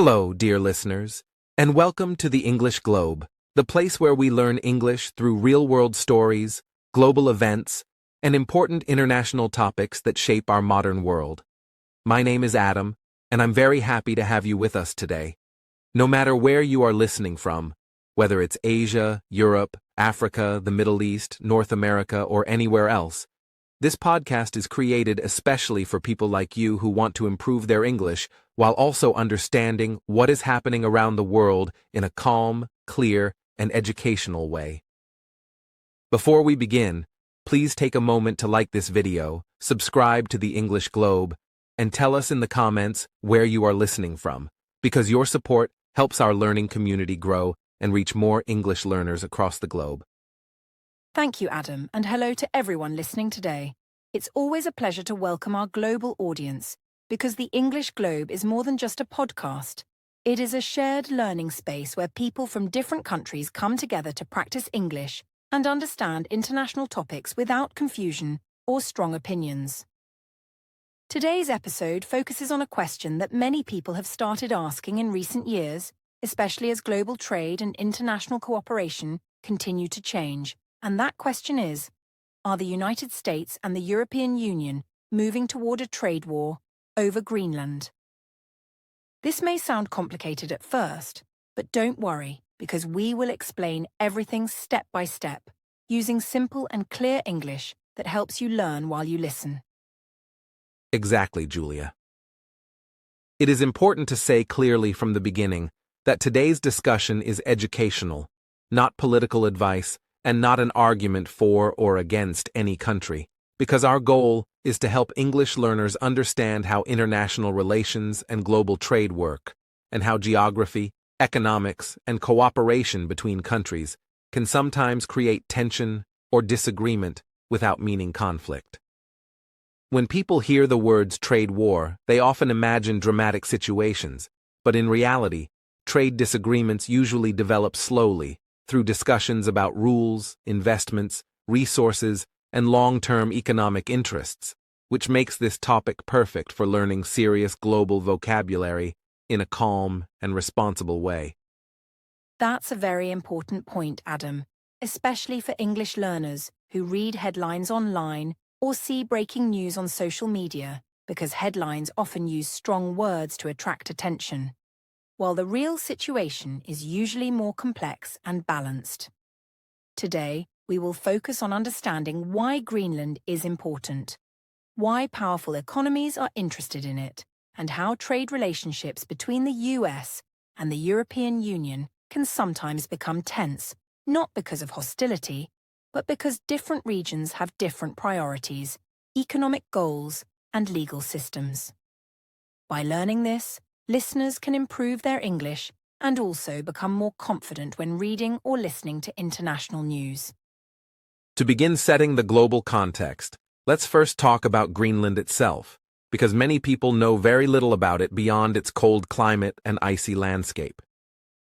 Hello, dear listeners, and welcome to the English Globe, the place where we learn English through real-world stories, global events, and important international topics that shape our modern world. My name is Adam, and I'm very happy to have you with us today. No matter where you are listening from, whether it's Asia, Europe, Africa, the Middle East, North America, or anywhere else, this podcast is created especially for people like you who want to improve their English while also understanding what is happening around the world in a calm, clear, and educational way. Before we begin, please take a moment to like this video, subscribe to the English Globe, and tell us in the comments where you are listening from, because your support helps our learning community grow and reach more English learners across the globe. Thank you, Adam, and hello to everyone listening today. It's always a pleasure to welcome our global audience, because the English Globe is more than just a podcast. It is a shared learning space where people from different countries come together to practice English and understand international topics without confusion or strong opinions. Today's episode focuses on a question that many people have started asking in recent years, especially as global trade and international cooperation continue to change. And that question is, are the United States and the European Union moving toward a trade war over Greenland? This may sound complicated at first, but don't worry, because we will explain everything step by step, using simple and clear English that helps you learn while you listen. Exactly, Julia. It is important to say clearly from the beginning that today's discussion is educational, not political advice, and not an argument for or against any country, because our goal is to help English learners understand how international relations and global trade work, and how geography, economics, and cooperation between countries can sometimes create tension or disagreement without meaning conflict. When people hear the words trade war, they often imagine dramatic situations, but in reality, trade disagreements usually develop slowly, through discussions about rules, investments, resources, and long-term economic interests, which makes this topic perfect for learning serious global vocabulary in a calm and responsible way. That's a very important point, Adam, especially for English learners who read headlines online or see breaking news on social media, because headlines often use strong words to attract attention, while the real situation is usually more complex and balanced. Today, we will focus on understanding why Greenland is important, why powerful economies are interested in it, and how trade relationships between the US and the European Union can sometimes become tense, not because of hostility, but because different regions have different priorities, economic goals, and legal systems. By learning this, listeners can improve their English and also become more confident when reading or listening to international news. To begin setting the global context, let's first talk about Greenland itself, because many people know very little about it beyond its cold climate and icy landscape.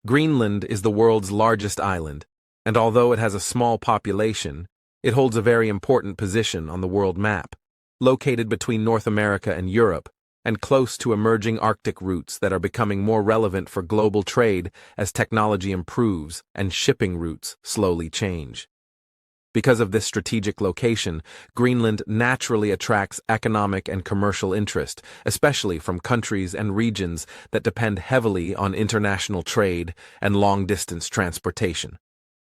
Greenland is the world's largest island, and although it has a small population, it holds a very important position on the world map, located between North America and Europe, and close to emerging Arctic routes that are becoming more relevant for global trade as technology improves and shipping routes slowly change. Because of this strategic location, Greenland naturally attracts economic and commercial interest, especially from countries and regions that depend heavily on international trade and long-distance transportation.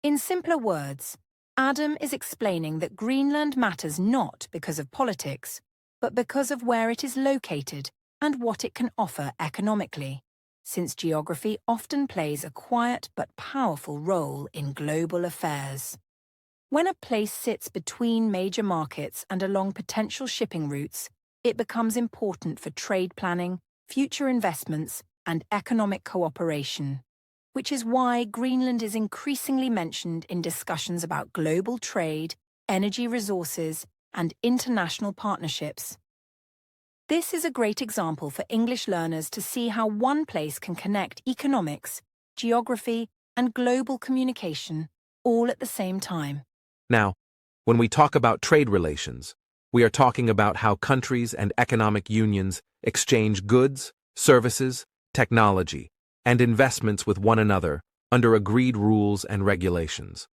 In simpler words, Adam is explaining that Greenland matters not because of politics, but because of where it is located and what it can offer economically, since geography often plays a quiet but powerful role in global affairs. When a place sits between major markets and along potential shipping routes, it becomes important for trade planning, future investments, and economic cooperation, which is why Greenland is increasingly mentioned in discussions about global trade, energy resources, and international partnerships. This is a great example for English learners to see how one place can connect economics, geography, and global communication all at the same time. Now, when we talk about trade relations, we are talking about how countries and economic unions exchange goods, services, technology, and investments with one another under agreed rules and regulations.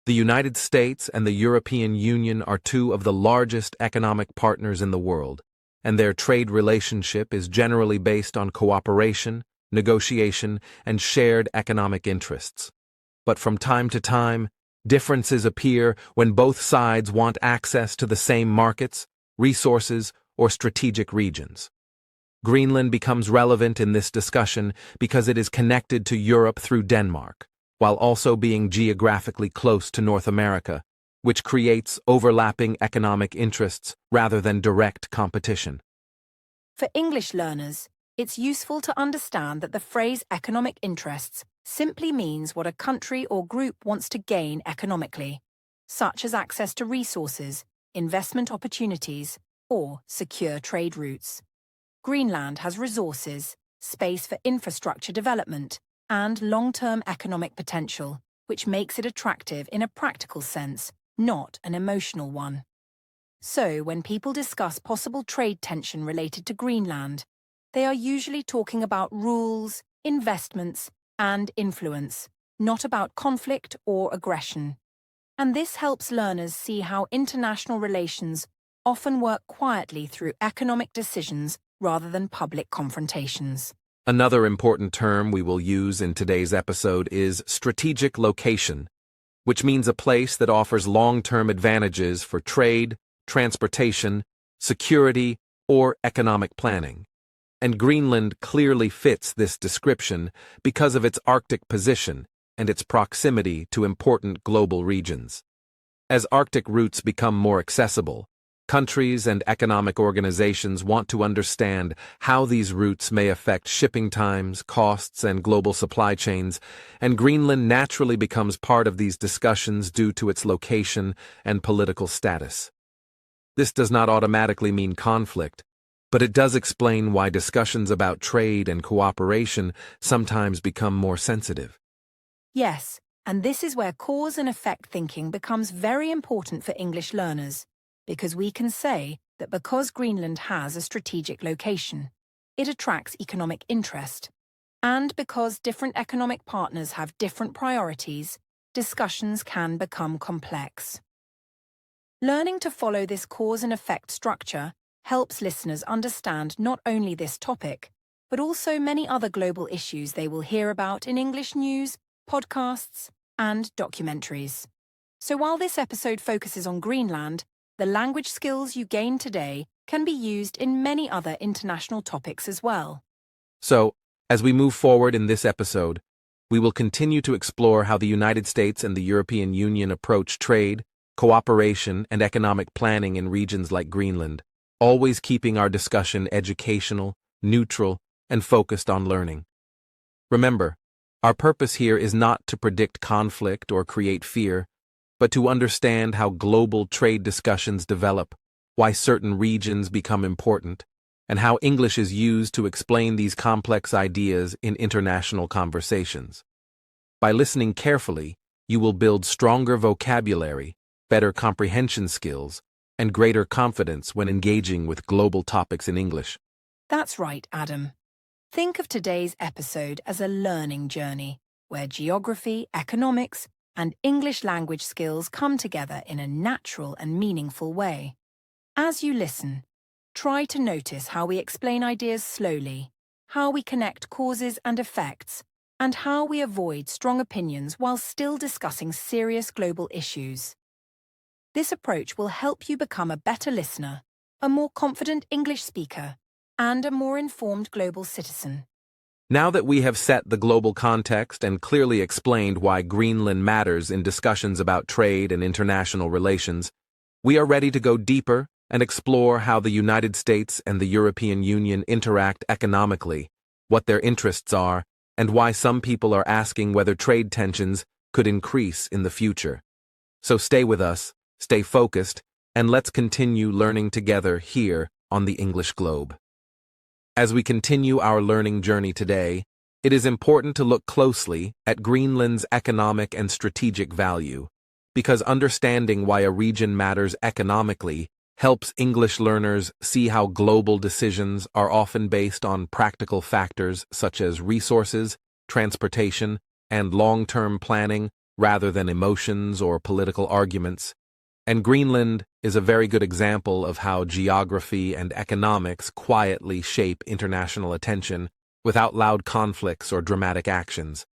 The United States and the European Union are two of the largest economic partners in the world, and their trade relationship is generally based on cooperation, negotiation, and shared economic interests. But from time to time, differences appear when both sides want access to the same markets, resources, or strategic regions. Greenland becomes relevant in this discussion because it is connected to Europe through Denmark, while also being geographically close to North America, which creates overlapping economic interests rather than direct competition. For English learners, it's useful to understand that the phrase economic interests simply means what a country or group wants to gain economically, such as access to resources, investment opportunities, or secure trade routes. Greenland has resources, space for infrastructure development, and long-term economic potential, which makes it attractive in a practical sense, not an emotional one. So, when people discuss possible trade tension related to Greenland, they are usually talking about rules, investments, and influence, not about conflict or aggression. And this helps learners see how international relations often work quietly through economic decisions rather than public confrontations. Another important term we will use in today's episode is strategic location, which means a place that offers long-term advantages for trade, transportation, security, or economic planning. And Greenland clearly fits this description because of its Arctic position and its proximity to important global regions. As Arctic routes become more accessible, countries and economic organizations want to understand how these routes may affect shipping times, costs, and global supply chains, and Greenland naturally becomes part of these discussions due to its location and political status. This does not automatically mean conflict, but it does explain why discussions about trade and cooperation sometimes become more sensitive. Yes, and this is where cause and effect thinking becomes very important for English learners, because we can say that because Greenland has a strategic location, it attracts economic interest, and because different economic partners have different priorities, discussions can become complex. Learning to follow this cause and effect structure helps listeners understand not only this topic, but also many other global issues they will hear about in English news, podcasts, and documentaries. So while this episode focuses on Greenland, the language skills you gain today can be used in many other international topics as well. So, as we move forward in this episode, we will continue to explore how the United States and the European Union approach trade, cooperation, and economic planning in regions like Greenland, always keeping our discussion educational, neutral, and focused on learning. Remember, our purpose here is not to predict conflict or create fear, but to understand how global trade discussions develop, why certain regions become important, and how English is used to explain these complex ideas in international conversations. By listening carefully, you will build stronger vocabulary, better comprehension skills, and greater confidence when engaging with global topics in English. That's right, Adam. Think of today's episode as a learning journey, where geography, economics, and English language skills come together in a natural and meaningful way. As you listen, try to notice how we explain ideas slowly, how we connect causes and effects, and how we avoid strong opinions while still discussing serious global issues. This approach will help you become a better listener, a more confident English speaker, and a more informed global citizen. Now that we have set the global context and clearly explained why Greenland matters in discussions about trade and international relations, we are ready to go deeper and explore how the United States and the European Union interact economically, what their interests are, and why some people are asking whether trade tensions could increase in the future. So stay with us, stay focused, and let's continue learning together here on the English Globe. As we continue our learning journey today, it is important to look closely at Greenland's economic and strategic value, because understanding why a region matters economically helps English learners see how global decisions are often based on practical factors such as resources, transportation, and long-term planning rather than emotions or political arguments. And Greenland is a very good example of how geography and economics quietly shape international attention without loud conflicts or dramatic actions.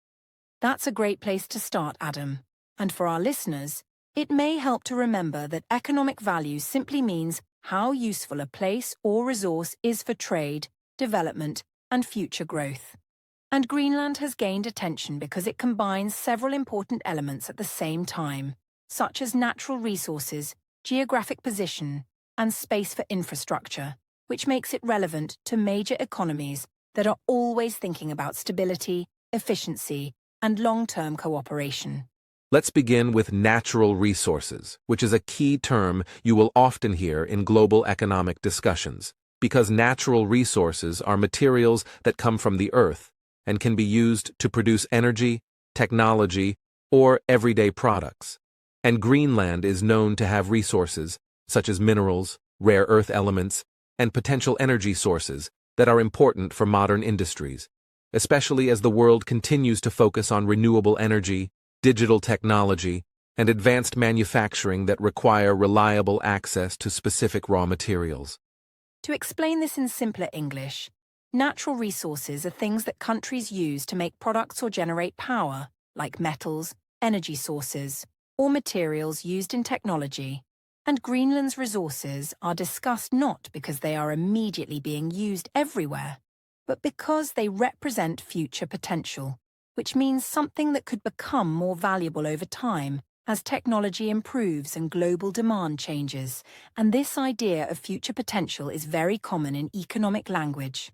That's a great place to start, Adam. And for our listeners, it may help to remember that economic value simply means how useful a place or resource is for trade, development, and future growth. And Greenland has gained attention because it combines several important elements at the same time, such as natural resources, geographic position, and space for infrastructure, which makes it relevant to major economies that are always thinking about stability, efficiency, and long-term cooperation. Let's begin with natural resources, which is a key term you will often hear in global economic discussions, because natural resources are materials that come from the earth and can be used to produce energy, technology, or everyday products. And Greenland is known to have resources, such as minerals, rare earth elements, and potential energy sources that are important for modern industries, especially as the world continues to focus on renewable energy, digital technology, and advanced manufacturing that require reliable access to specific raw materials. To explain this in simpler English, natural resources are things that countries use to make products or generate power, like metals, energy sources, or materials used in technology. And Greenland's resources are discussed not because they are immediately being used everywhere, but because they represent future potential, which means something that could become more valuable over time as technology improves and global demand changes. And this idea of future potential is very common in economic language.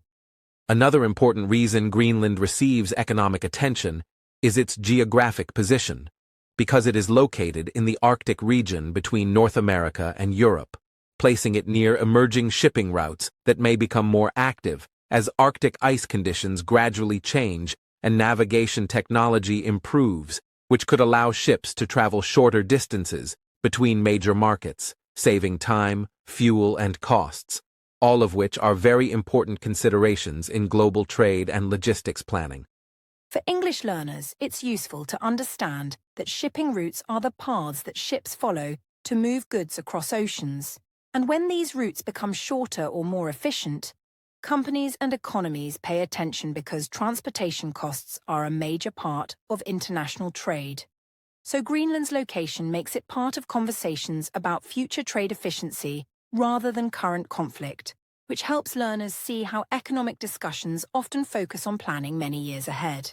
Another important reason Greenland receives economic attention is its geographic position, because it is located in the Arctic region between North America and Europe, placing it near emerging shipping routes that may become more active as Arctic ice conditions gradually change and navigation technology improves, which could allow ships to travel shorter distances between major markets, saving time, fuel, and costs, all of which are very important considerations in global trade and logistics planning. For English learners, it's useful to understand that shipping routes are the paths that ships follow to move goods across oceans. And when these routes become shorter or more efficient, companies and economies pay attention because transportation costs are a major part of international trade. So Greenland's location makes it part of conversations about future trade efficiency rather than current conflict, which helps learners see how economic discussions often focus on planning many years ahead.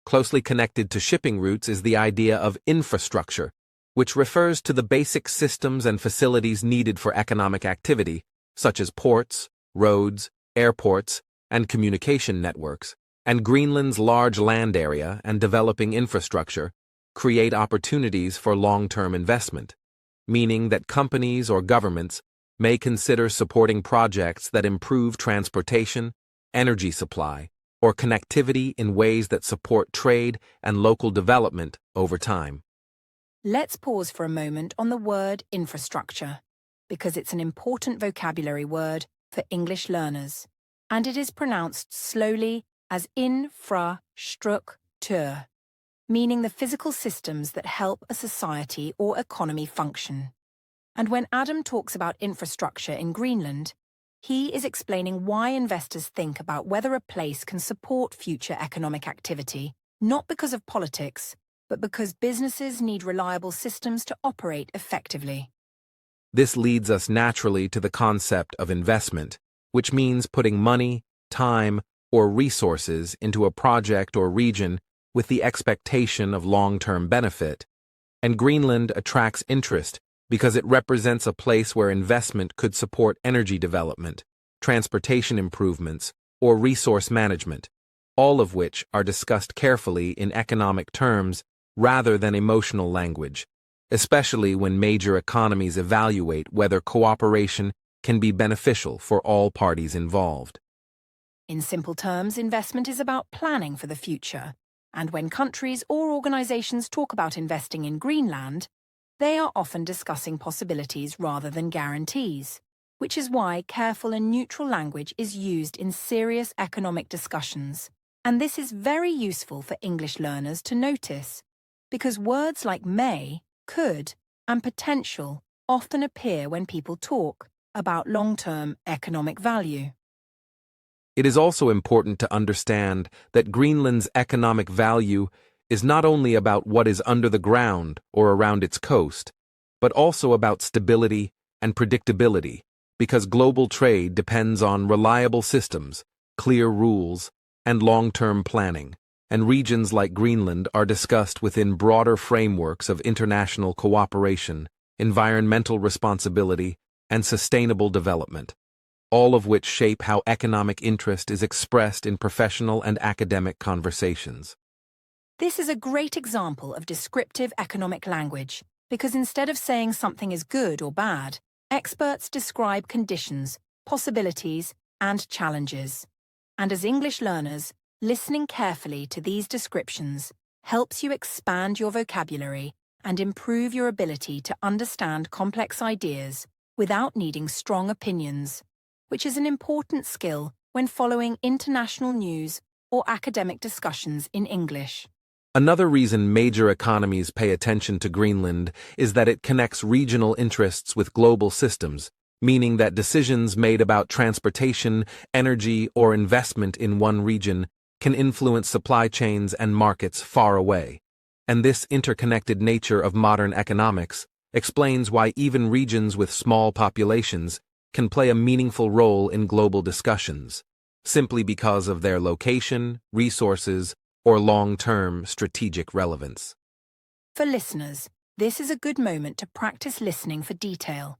Closely connected to shipping routes is the idea of infrastructure, which refers to the basic systems and facilities needed for economic activity, such as ports, roads, airports, and communication networks. And Greenland's large land area and developing infrastructure create opportunities for long-term investment, meaning that companies or governments may consider supporting projects that improve transportation, energy supply, or connectivity in ways that support trade and local development over time. Let's pause for a moment on the word infrastructure, because it's an important vocabulary word for English learners, and it is pronounced slowly as infrastruktur, meaning the physical systems that help a society or economy function. And when Adam talks about infrastructure in Greenland, he is explaining why investors think about whether a place can support future economic activity, not because of politics, but because businesses need reliable systems to operate effectively. This leads us naturally to the concept of investment, which means putting money, time, or resources into a project or region with the expectation of long-term benefit. And Greenland attracts interest because it represents a place where investment could support energy development, transportation improvements, or resource management, all of which are discussed carefully in economic terms rather than emotional language, especially when major economies evaluate whether cooperation can be beneficial for all parties involved. In simple terms, investment is about planning for the future, and when countries or organizations talk about investing in Greenland, they are often discussing possibilities rather than guarantees, which is why careful and neutral language is used in serious economic discussions. And this is very useful for English learners to notice, because words like may, could, and potential often appear when people talk about long-term economic value. It is also important to understand that Greenland's economic value is not only about what is under the ground or around its coast, but also about stability and predictability, because global trade depends on reliable systems, clear rules, and long-term planning, and regions like Greenland are discussed within broader frameworks of international cooperation, environmental responsibility, and sustainable development, all of which shape how economic interest is expressed in professional and academic conversations. This is a great example of descriptive economic language, because instead of saying something is good or bad, experts describe conditions, possibilities, and challenges. And as English learners, listening carefully to these descriptions helps you expand your vocabulary and improve your ability to understand complex ideas without needing strong opinions, which is an important skill when following international news or academic discussions in English. Another reason major economies pay attention to Greenland is that it connects regional interests with global systems, meaning that decisions made about transportation, energy, or investment in one region can influence supply chains and markets far away. And this interconnected nature of modern economics explains why even regions with small populations can play a meaningful role in global discussions, simply because of their location, resources, or long-term strategic relevance. For listeners, this is a good moment to practice listening for detail,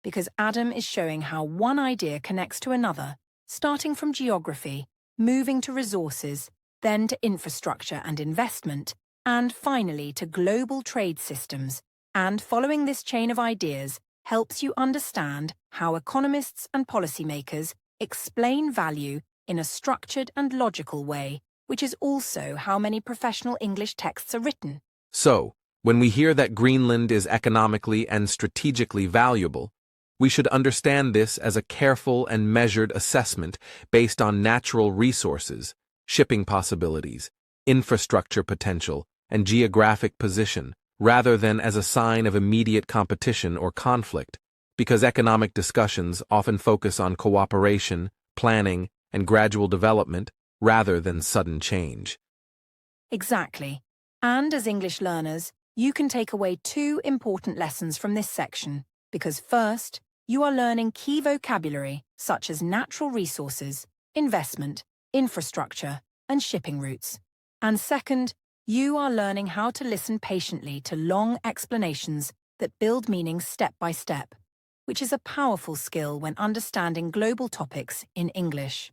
because Adam is showing how one idea connects to another, starting from geography, moving to resources, then to infrastructure and investment, and finally to global trade systems. And following this chain of ideas helps you understand how economists and policymakers explain value in a structured and logical way, which is also how many professional English texts are written. So, when we hear that Greenland is economically and strategically valuable, we should understand this as a careful and measured assessment based on natural resources, shipping possibilities, infrastructure potential, and geographic position, rather than as a sign of immediate competition or conflict, because economic discussions often focus on cooperation, planning, and gradual development, rather than sudden change. Exactly. And as English learners, you can take away two important lessons from this section, because first, you are learning key vocabulary such as natural resources, investment, infrastructure, and shipping routes. And second, you are learning how to listen patiently to long explanations that build meaning step by step, which is a powerful skill when understanding global topics in English.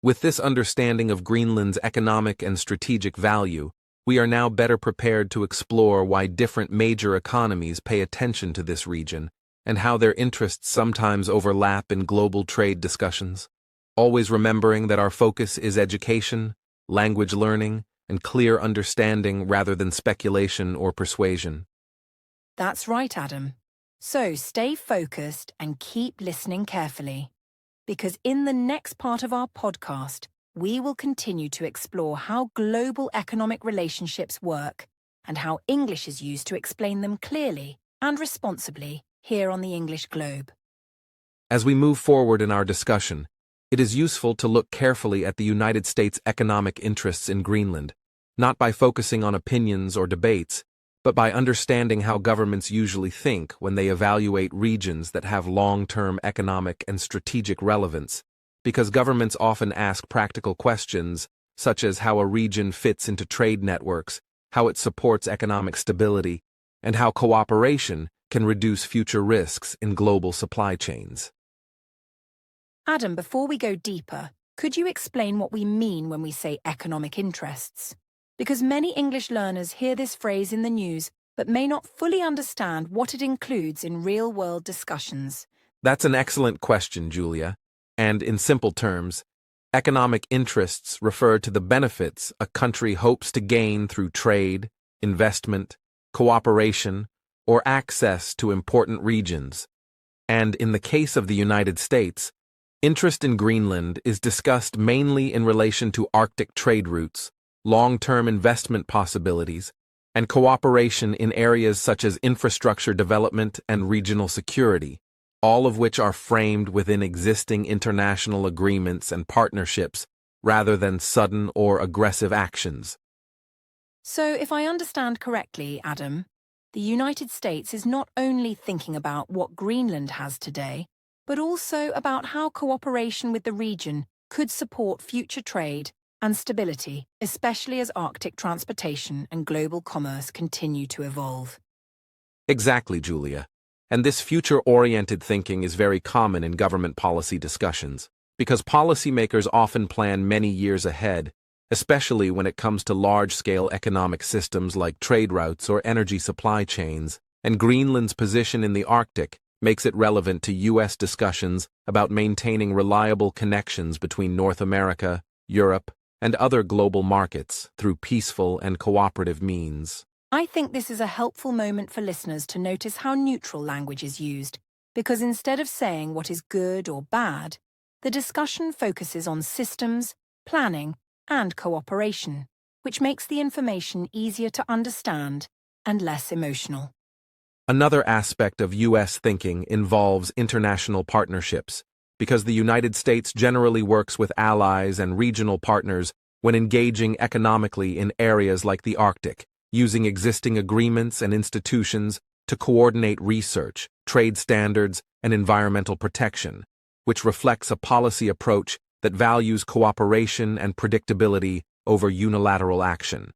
With this understanding of Greenland's economic and strategic value, we are now better prepared to explore why different major economies pay attention to this region and how their interests sometimes overlap in global trade discussions, always remembering that our focus is education, language learning, and clear understanding rather than speculation or persuasion. That's right, Adam. So stay focused and keep listening carefully, because in the next part of our podcast, we will continue to explore how global economic relationships work and how English is used to explain them clearly and responsibly here on the English globe. As we move forward in our discussion, it is useful to look carefully at the United States' economic interests in Greenland, not by focusing on opinions or debates, but by understanding how governments usually think when they evaluate regions that have long-term economic and strategic relevance, because governments often ask practical questions such as how a region fits into trade networks, how it supports economic stability, and how cooperation can reduce future risks in global supply chains. Adam, before we go deeper, could you explain what we mean when we say economic interests? Because many English learners hear this phrase in the news but may not fully understand what it includes in real-world discussions. That's an excellent question, Julia. And in simple terms, economic interests refer to the benefits a country hopes to gain through trade, investment, cooperation, or access to important regions. And in the case of the United States, interest in Greenland is discussed mainly in relation to Arctic trade routes, long-term investment possibilities, and cooperation in areas such as infrastructure development and regional security, all of which are framed within existing international agreements and partnerships rather than sudden or aggressive actions. So, if I understand correctly, Adam, the United States is not only thinking about what Greenland has today, but also about how cooperation with the region could support future trade and stability, especially as Arctic transportation and global commerce continue to evolve. Exactly, Julia. And this future-oriented thinking is very common in government policy discussions, because policymakers often plan many years ahead, especially when it comes to large-scale economic systems like trade routes or energy supply chains, and Greenland's position in the Arctic makes it relevant to U.S. discussions about maintaining reliable connections between North America, Europe, and other global markets through peaceful and cooperative means. I think this is a helpful moment for listeners to notice how neutral language is used, because instead of saying what is good or bad, the discussion focuses on systems, planning, and cooperation, which makes the information easier to understand and less emotional. Another aspect of U.S. thinking involves international partnerships, because the United States generally works with allies and regional partners when engaging economically in areas like the Arctic, using existing agreements and institutions to coordinate research, trade standards, and environmental protection, which reflects a policy approach that values cooperation and predictability over unilateral action.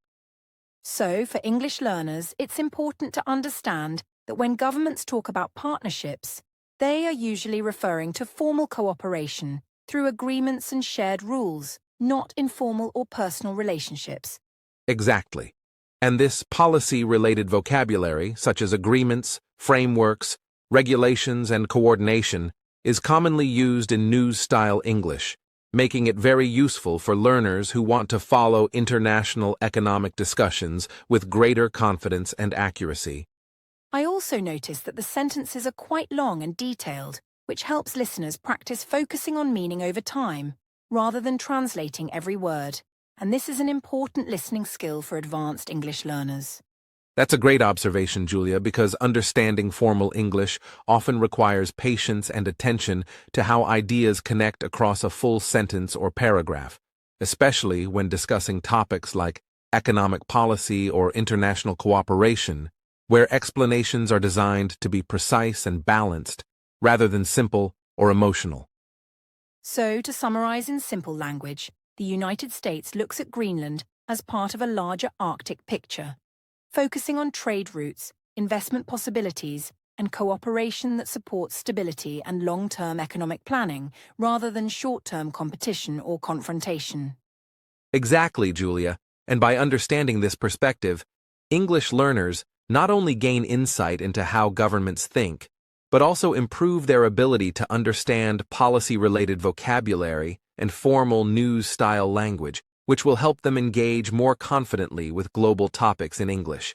So, for English learners, it's important to understand that when governments talk about partnerships, they are usually referring to formal cooperation through agreements and shared rules, not informal or personal relationships. Exactly. And this policy-related vocabulary, such as agreements, frameworks, regulations, and coordination, is commonly used in news-style English, making it very useful for learners who want to follow international economic discussions with greater confidence and accuracy. I also noticed that the sentences are quite long and detailed, which helps listeners practice focusing on meaning over time, rather than translating every word. And this is an important listening skill for advanced English learners. That's a great observation, Julia, because understanding formal English often requires patience and attention to how ideas connect across a full sentence or paragraph, especially when discussing topics like economic policy or international cooperation, where explanations are designed to be precise and balanced, rather than simple or emotional. So, to summarize in simple language, the United States looks at Greenland as part of a larger Arctic picture, focusing on trade routes, investment possibilities, and cooperation that supports stability and long-term economic planning, rather than short-term competition or confrontation. Exactly, Julia, and by understanding this perspective, English learners not only gain insight into how governments think, but also improve their ability to understand policy-related vocabulary and formal news-style language, which will help them engage more confidently with global topics in English.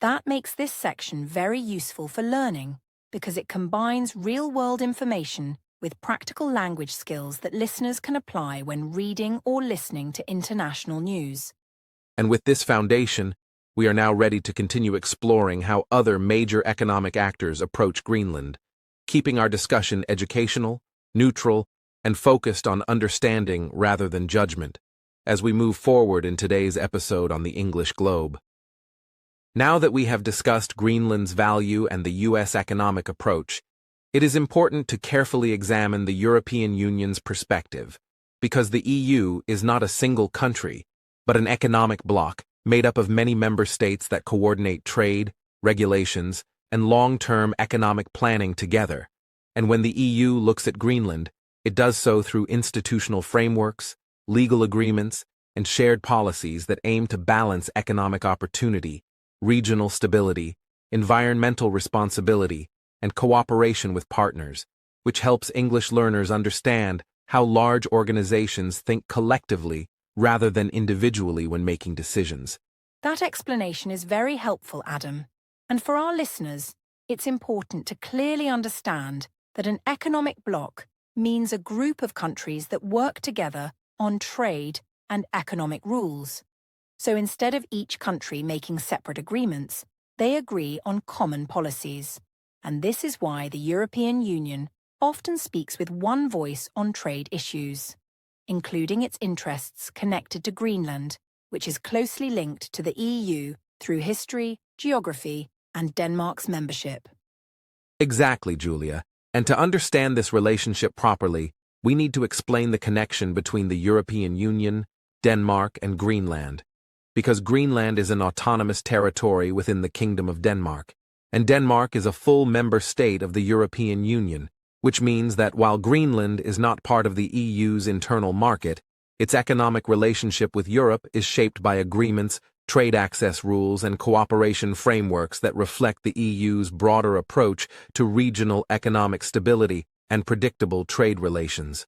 That makes this section very useful for learning because it combines real-world information with practical language skills that listeners can apply when reading or listening to international news. And with this foundation, we are now ready to continue exploring how other major economic actors approach Greenland, keeping our discussion educational, neutral, and focused on understanding rather than judgment, as we move forward in today's episode on the English globe. Now that we have discussed Greenland's value and the U.S. economic approach, it is important to carefully examine the European Union's perspective, because the EU is not a single country, but an economic bloc made up of many member states that coordinate trade, regulations, and long-term economic planning together. And when the EU looks at Greenland, it does so through institutional frameworks, legal agreements, and shared policies that aim to balance economic opportunity, regional stability, environmental responsibility, and cooperation with partners, which helps English learners understand how large organizations think collectively rather than individually when making decisions. That explanation is very helpful, Adam. And for our listeners, it's important to clearly understand that an economic bloc means a group of countries that work together on trade and economic rules. So instead of each country making separate agreements, they agree on common policies. And this is why the European Union often speaks with one voice on trade issues, including its interests connected to Greenland, which is closely linked to the EU through history, geography, and Denmark's membership. Exactly, Julia. And to understand this relationship properly, we need to explain the connection between the European Union, Denmark, and Greenland. Because Greenland is an autonomous territory within the Kingdom of Denmark, and Denmark is a full member state of the European Union, which means that while Greenland is not part of the EU's internal market, its economic relationship with Europe is shaped by agreements, trade access rules, and cooperation frameworks that reflect the EU's broader approach to regional economic stability and predictable trade relations.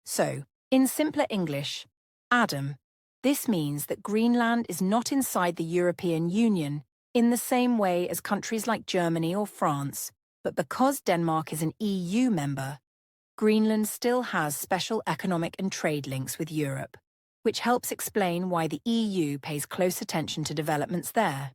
So, in simpler English, Adam, this means that Greenland is not inside the European Union in the same way as countries like Germany or France, but because Denmark is an EU member, Greenland still has special economic and trade links with Europe, which helps explain why the EU pays close attention to developments there,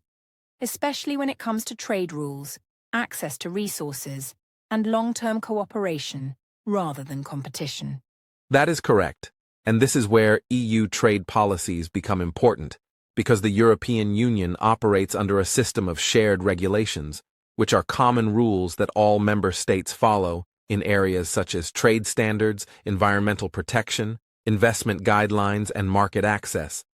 especially when it comes to trade rules, access to resources, and long-term cooperation rather than competition. That is correct, and this is where EU trade policies become important, because the European Union operates under a system of shared regulations, which are common rules that all member states follow in areas such as trade standards, environmental protection, investment guidelines, and market access.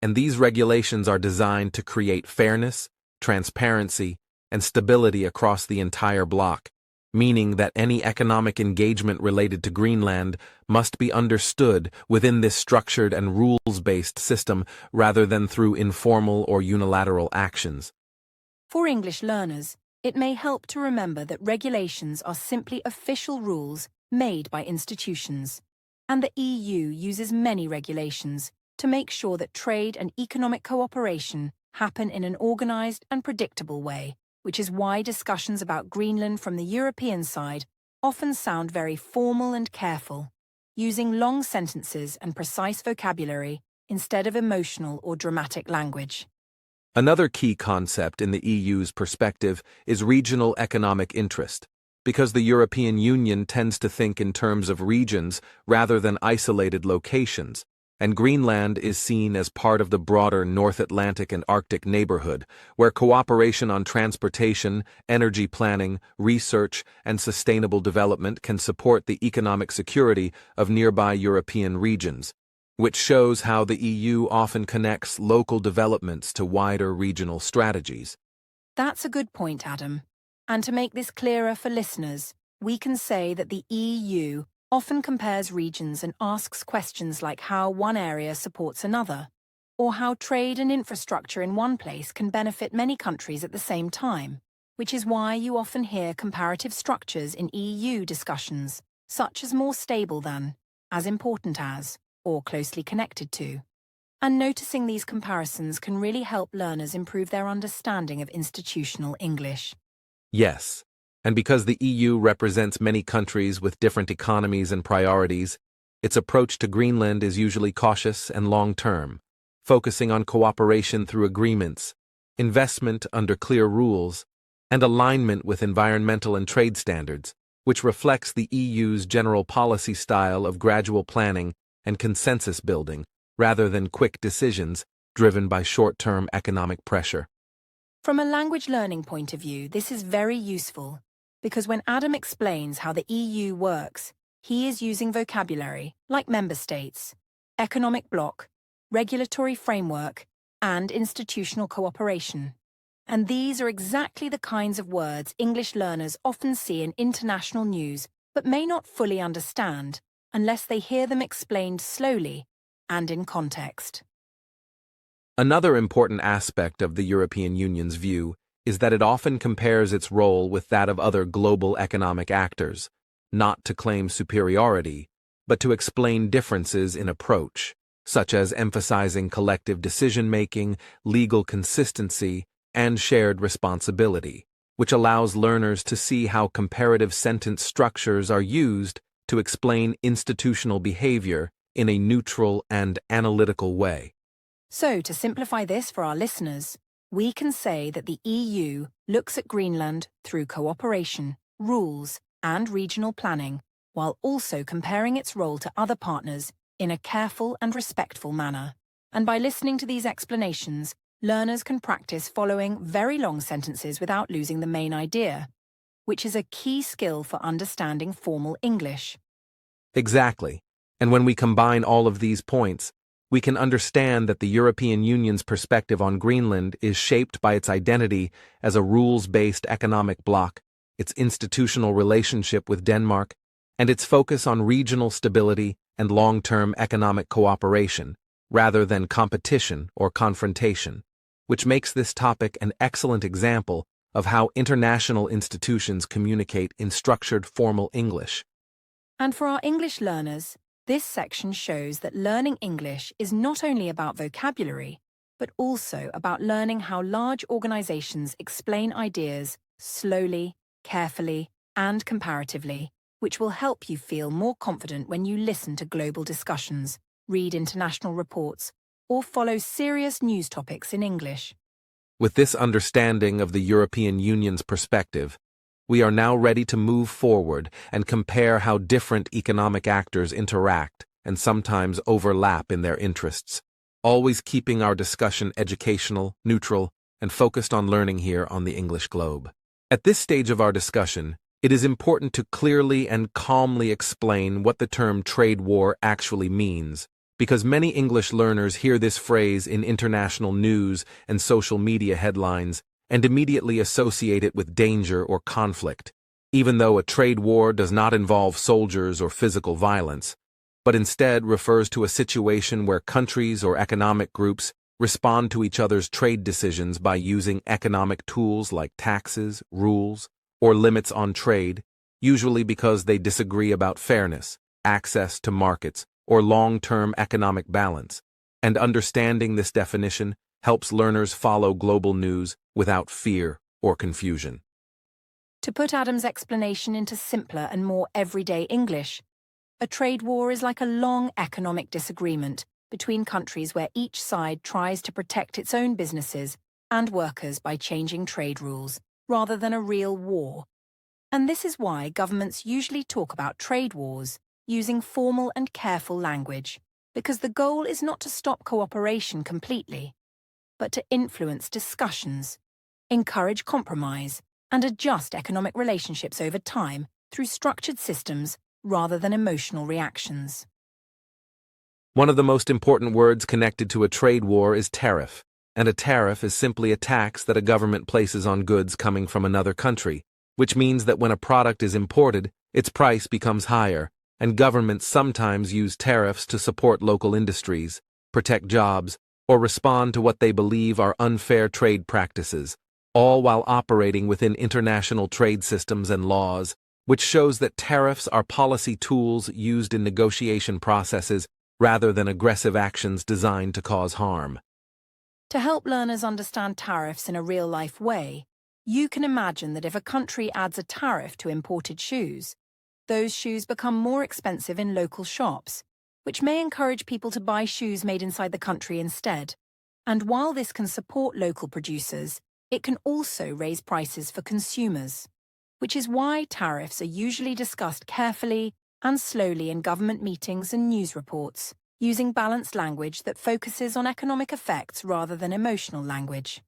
And these regulations are designed to create fairness, transparency, and stability across the entire bloc, meaning that any economic engagement related to Greenland must be understood within this structured and rules-based system rather than through informal or unilateral actions. For English learners, it may help to remember that regulations are simply official rules made by institutions, and the EU uses many regulations to make sure that trade and economic cooperation happen in an organized and predictable way, which is why discussions about Greenland from the European side often sound very formal and careful, using long sentences and precise vocabulary instead of emotional or dramatic language. Another key concept in the EU's perspective is regional economic interest, because the European Union tends to think in terms of regions rather than isolated locations, and Greenland is seen as part of the broader North Atlantic and Arctic neighborhood, where cooperation on transportation, energy planning, research, and sustainable development can support the economic security of nearby European regions, which shows how the EU often connects local developments to wider regional strategies. That's a good point, Adam. And to make this clearer for listeners, we can say that the EU often compares regions and asks questions like how one area supports another, or how trade and infrastructure in one place can benefit many countries at the same time, which is why you often hear comparative structures in EU discussions, such as more stable than, as important as, or closely connected to. And noticing these comparisons can really help learners improve their understanding of institutional English. Yes, and because the EU represents many countries with different economies and priorities, its approach to Greenland is usually cautious and long-term, focusing on cooperation through agreements, investment under clear rules, and alignment with environmental and trade standards, which reflects the EU's general policy style of gradual planning and consensus building, rather than quick decisions driven by short-term economic pressure. From a language learning point of view, this is very useful, because when Adam explains how the EU works, he is using vocabulary like member states, economic bloc, regulatory framework, and institutional cooperation. And these are exactly the kinds of words English learners often see in international news but may not fully understand unless they hear them explained slowly and in context. Another important aspect of the European Union's view is that it often compares its role with that of other global economic actors, not to claim superiority, but to explain differences in approach, such as emphasizing collective decision-making, legal consistency, and shared responsibility, which allows learners to see how comparative sentence structures are used to explain institutional behavior in a neutral and analytical way. So, to simplify this for our listeners, we can say that the EU looks at Greenland through cooperation, rules, and regional planning, while also comparing its role to other partners in a careful and respectful manner. And by listening to these explanations, learners can practice following very long sentences without losing the main idea, which is a key skill for understanding formal English. Exactly. And when we combine all of these points, we can understand that the European Union's perspective on Greenland is shaped by its identity as a rules-based economic bloc, its institutional relationship with Denmark, and its focus on regional stability and long-term economic cooperation, rather than competition or confrontation, which makes this topic an excellent example of how international institutions communicate in structured formal English. And for our English learners, this section shows that learning English is not only about vocabulary, but also about learning how large organizations explain ideas slowly, carefully, and comparatively, which will help you feel more confident when you listen to global discussions, read international reports, or follow serious news topics in English. With this understanding of the European Union's perspective, we are now ready to move forward and compare how different economic actors interact and sometimes overlap in their interests, always keeping our discussion educational, neutral, and focused on learning here on the English Globe. At this stage of our discussion, it is important to clearly and calmly explain what the term trade war actually means, because many English learners hear this phrase in international news and social media headlines and immediately associate it with danger or conflict, even though a trade war does not involve soldiers or physical violence, but instead refers to a situation where countries or economic groups respond to each other's trade decisions by using economic tools like taxes, rules, or limits on trade, usually because they disagree about fairness, access to markets, or long-term economic balance. And understanding this definition helps learners follow global news without fear or confusion. To put Adam's explanation into simpler and more everyday English, a trade war is like a long economic disagreement between countries where each side tries to protect its own businesses and workers by changing trade rules, rather than a real war. And this is why governments usually talk about trade wars using formal and careful language, because the goal is not to stop cooperation completely, but to influence discussions, encourage compromise, and adjust economic relationships over time through structured systems rather than emotional reactions. One of the most important words connected to a trade war is tariff, and a tariff is simply a tax that a government places on goods coming from another country, which means that when a product is imported, its price becomes higher, and governments sometimes use tariffs to support local industries, protect jobs, or respond to what they believe are unfair trade practices, all while operating within international trade systems and laws, which shows that tariffs are policy tools used in negotiation processes rather than aggressive actions designed to cause harm. To help learners understand tariffs in a real-life way, you can imagine that if a country adds a tariff to imported shoes, those shoes become more expensive in local shops, which may encourage people to buy shoes made inside the country instead. And while this can support local producers, it can also raise prices for consumers, which is why tariffs are usually discussed carefully and slowly in government meetings and news reports, using balanced language that focuses on economic effects rather than emotional language.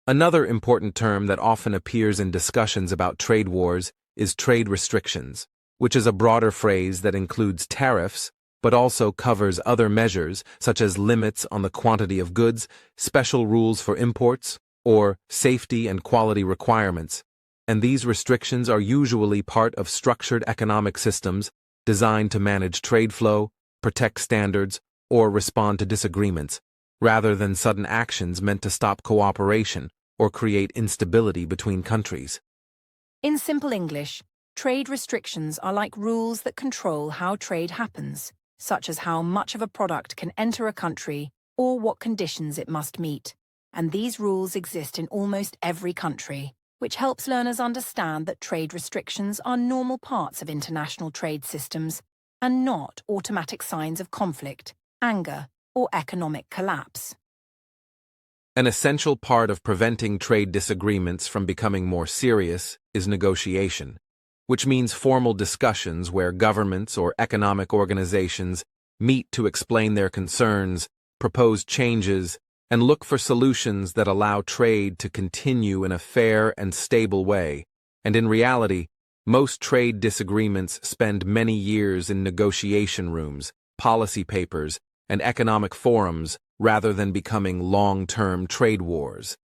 Another important term that often appears in discussions about trade wars is trade restrictions, which is a broader phrase that includes tariffs, but also covers other measures such as limits on the quantity of goods, special rules for imports, or safety and quality requirements. And these restrictions are usually part of structured economic systems designed to manage trade flow, protect standards, or respond to disagreements, rather than sudden actions meant to stop cooperation or create instability between countries. In simple English, trade restrictions are like rules that control how trade happens, such as how much of a product can enter a country or what conditions it must meet. and these rules exist in almost every country, which helps learners understand that trade restrictions are normal parts of international trade systems and not automatic signs of conflict, anger, or economic collapse. An essential part of preventing trade disagreements from becoming more serious is negotiation, which means formal discussions where governments or economic organizations meet to explain their concerns, propose changes, and look for solutions that allow trade to continue in a fair and stable way. And in reality, most trade disagreements spend many years in negotiation rooms, policy papers, and economic forums rather than becoming long-term trade wars,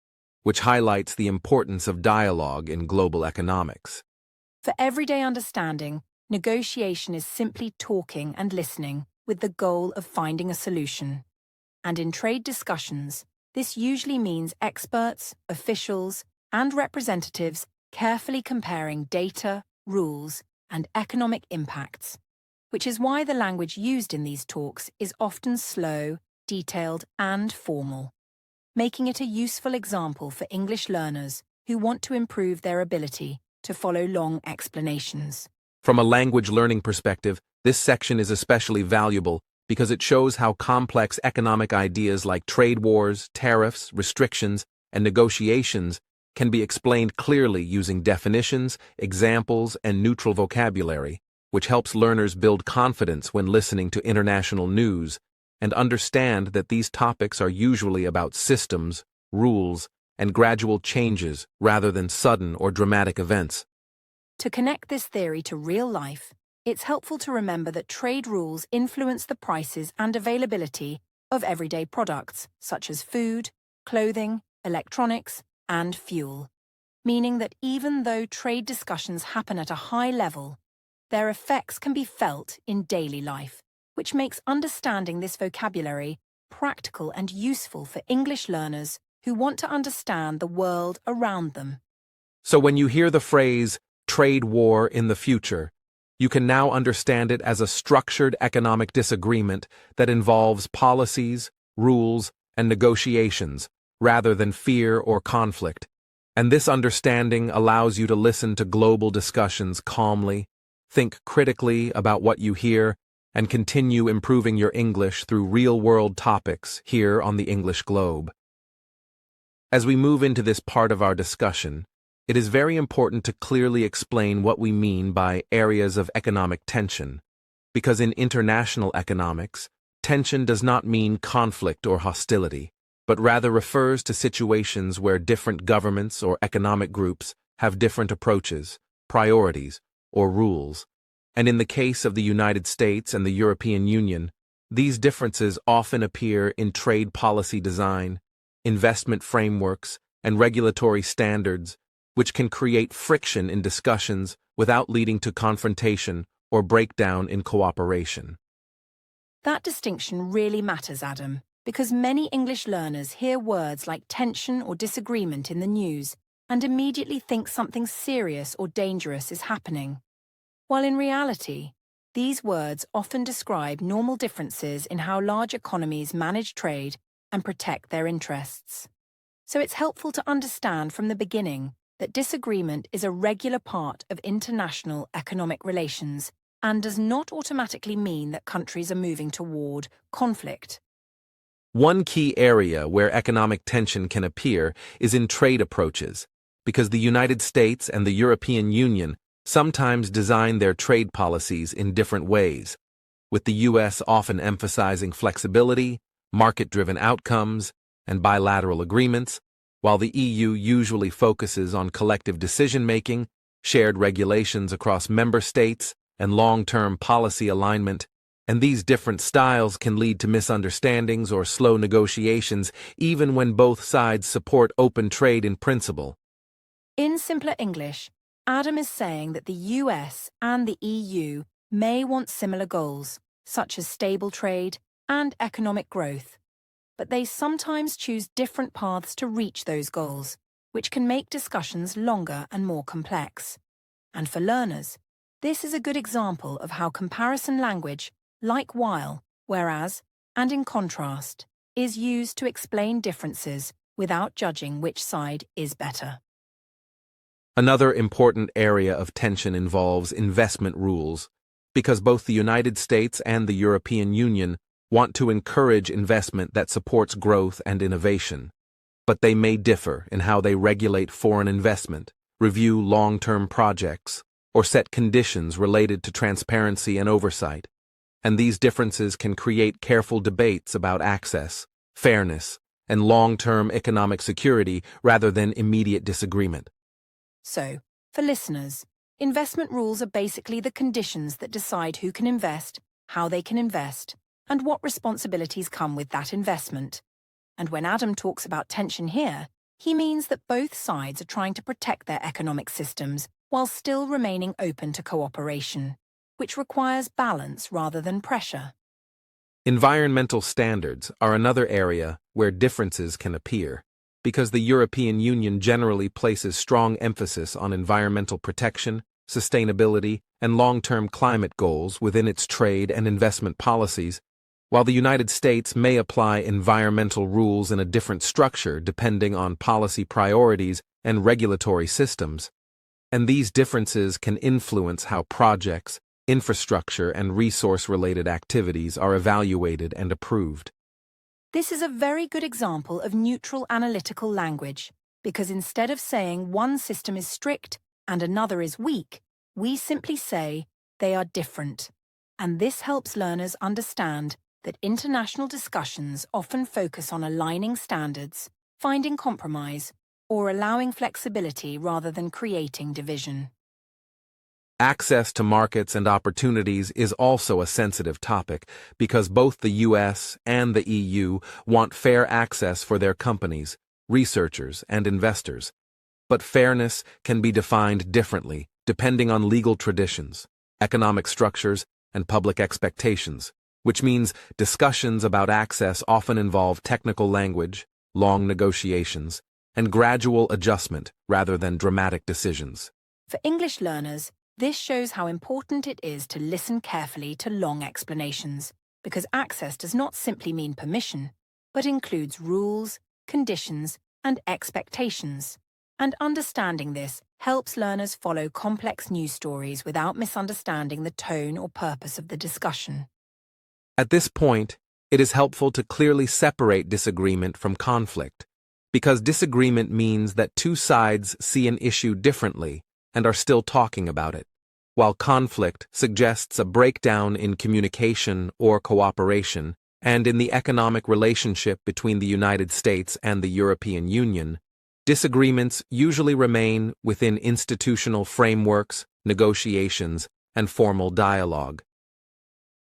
which highlights the importance of dialogue in global economics. For everyday understanding, negotiation is simply talking and listening with the goal of finding a solution. And in trade discussions, this usually means experts, officials, and representatives carefully comparing data, rules, and economic impacts, which is why the language used in these talks is often slow, detailed, and formal, making it a useful example for English learners who want to improve their ability to follow long explanations. From a language learning perspective, this section is especially valuable because it shows how complex economic ideas like trade wars, tariffs, restrictions, and negotiations can be explained clearly using definitions, examples, and neutral vocabulary, which helps learners build confidence when listening to international news and understand that these topics are usually about systems, rules, and gradual changes rather than sudden or dramatic events. To connect this theory to real life, it's helpful to remember that trade rules influence the prices and availability of everyday products, such as food, clothing, electronics, and fuel, meaning that even though trade discussions happen at a high level, their effects can be felt in daily life, which makes understanding this vocabulary practical and useful for English learners who want to understand the world around them. So when you hear the phrase, trade war in the future, you can now understand it as a structured economic disagreement that involves policies, rules, and negotiations, rather than fear or conflict. And this understanding allows you to listen to global discussions calmly, think critically about what you hear, and continue improving your English through real-world topics here on the English globe. As we move into this part of our discussion, it is very important to clearly explain what we mean by areas of economic tension, because in international economics, tension does not mean conflict or hostility, but rather refers to situations where different governments or economic groups have different approaches, priorities, or rules. And in the case of the United States and the European Union, these differences often appear in trade policy design, investment frameworks, and regulatory standards, which can create friction in discussions without leading to confrontation or breakdown in cooperation. That distinction really matters, Adam, because many English learners hear words like tension or disagreement in the news and immediately think something serious or dangerous is happening, while in reality, these words often describe normal differences in how large economies manage trade and protect their interests. So it's helpful to understand from the beginning that disagreement is a regular part of international economic relations and does not automatically mean that countries are moving toward conflict. One key area where economic tension can appear is in trade approaches, because the United States and the European Union sometimes design their trade policies in different ways, with the U.S. often emphasizing flexibility, market-driven outcomes, and bilateral agreements, while the EU usually focuses on collective decision-making, shared regulations across member states, and long-term policy alignment, and these different styles can lead to misunderstandings or slow negotiations even when both sides support open trade in principle. In simpler English, Adam is saying that the US and the EU may want similar goals, such as stable trade and economic growth, but they sometimes choose different paths to reach those goals, which can make discussions longer and more complex. And for learners, this is a good example of how comparison language, like while, whereas, and in contrast, is used to explain differences without judging which side is better. Another important area of tension involves investment rules, because both the United States and the European Union want to encourage investment that supports growth and innovation. But they may differ in how they regulate foreign investment, review long-term projects, or set conditions related to transparency and oversight. And these differences can create careful debates about access, fairness, and long-term economic security rather than immediate disagreement. So, for listeners, investment rules are basically the conditions that decide who can invest, how they can invest, and what responsibilities come with that investment. And when Adam talks about tension here, he means that both sides are trying to protect their economic systems while still remaining open to cooperation, which requires balance rather than pressure. Environmental standards are another area where differences can appear, because the European Union generally places strong emphasis on environmental protection, sustainability, and long-term climate goals within its trade and investment policies, while the United States may apply environmental rules in a different structure depending on policy priorities and regulatory systems. And these differences can influence how projects, infrastructure, and resource-related activities are evaluated and approved. This is a very good example of neutral analytical language, because instead of saying one system is strict and another is weak, we simply say they are different. And this helps learners understand that international discussions often focus on aligning standards, finding compromise, or allowing flexibility rather than creating division. Access to markets and opportunities is also a sensitive topic because both the US and the EU want fair access for their companies, researchers, and investors. But fairness can be defined differently depending on legal traditions, economic structures, and public expectations, which means discussions about access often involve technical language, long negotiations, and gradual adjustment rather than dramatic decisions. For English learners, this shows how important it is to listen carefully to long explanations, because access does not simply mean permission, but includes rules, conditions, and expectations. And understanding this helps learners follow complex news stories without misunderstanding the tone or purpose of the discussion. At this point, it is helpful to clearly separate disagreement from conflict, because disagreement means that two sides see an issue differently and are still talking about it, while conflict suggests a breakdown in communication or cooperation, and in the economic relationship between the United States and the European Union, disagreements usually remain within institutional frameworks, negotiations, and formal dialogue.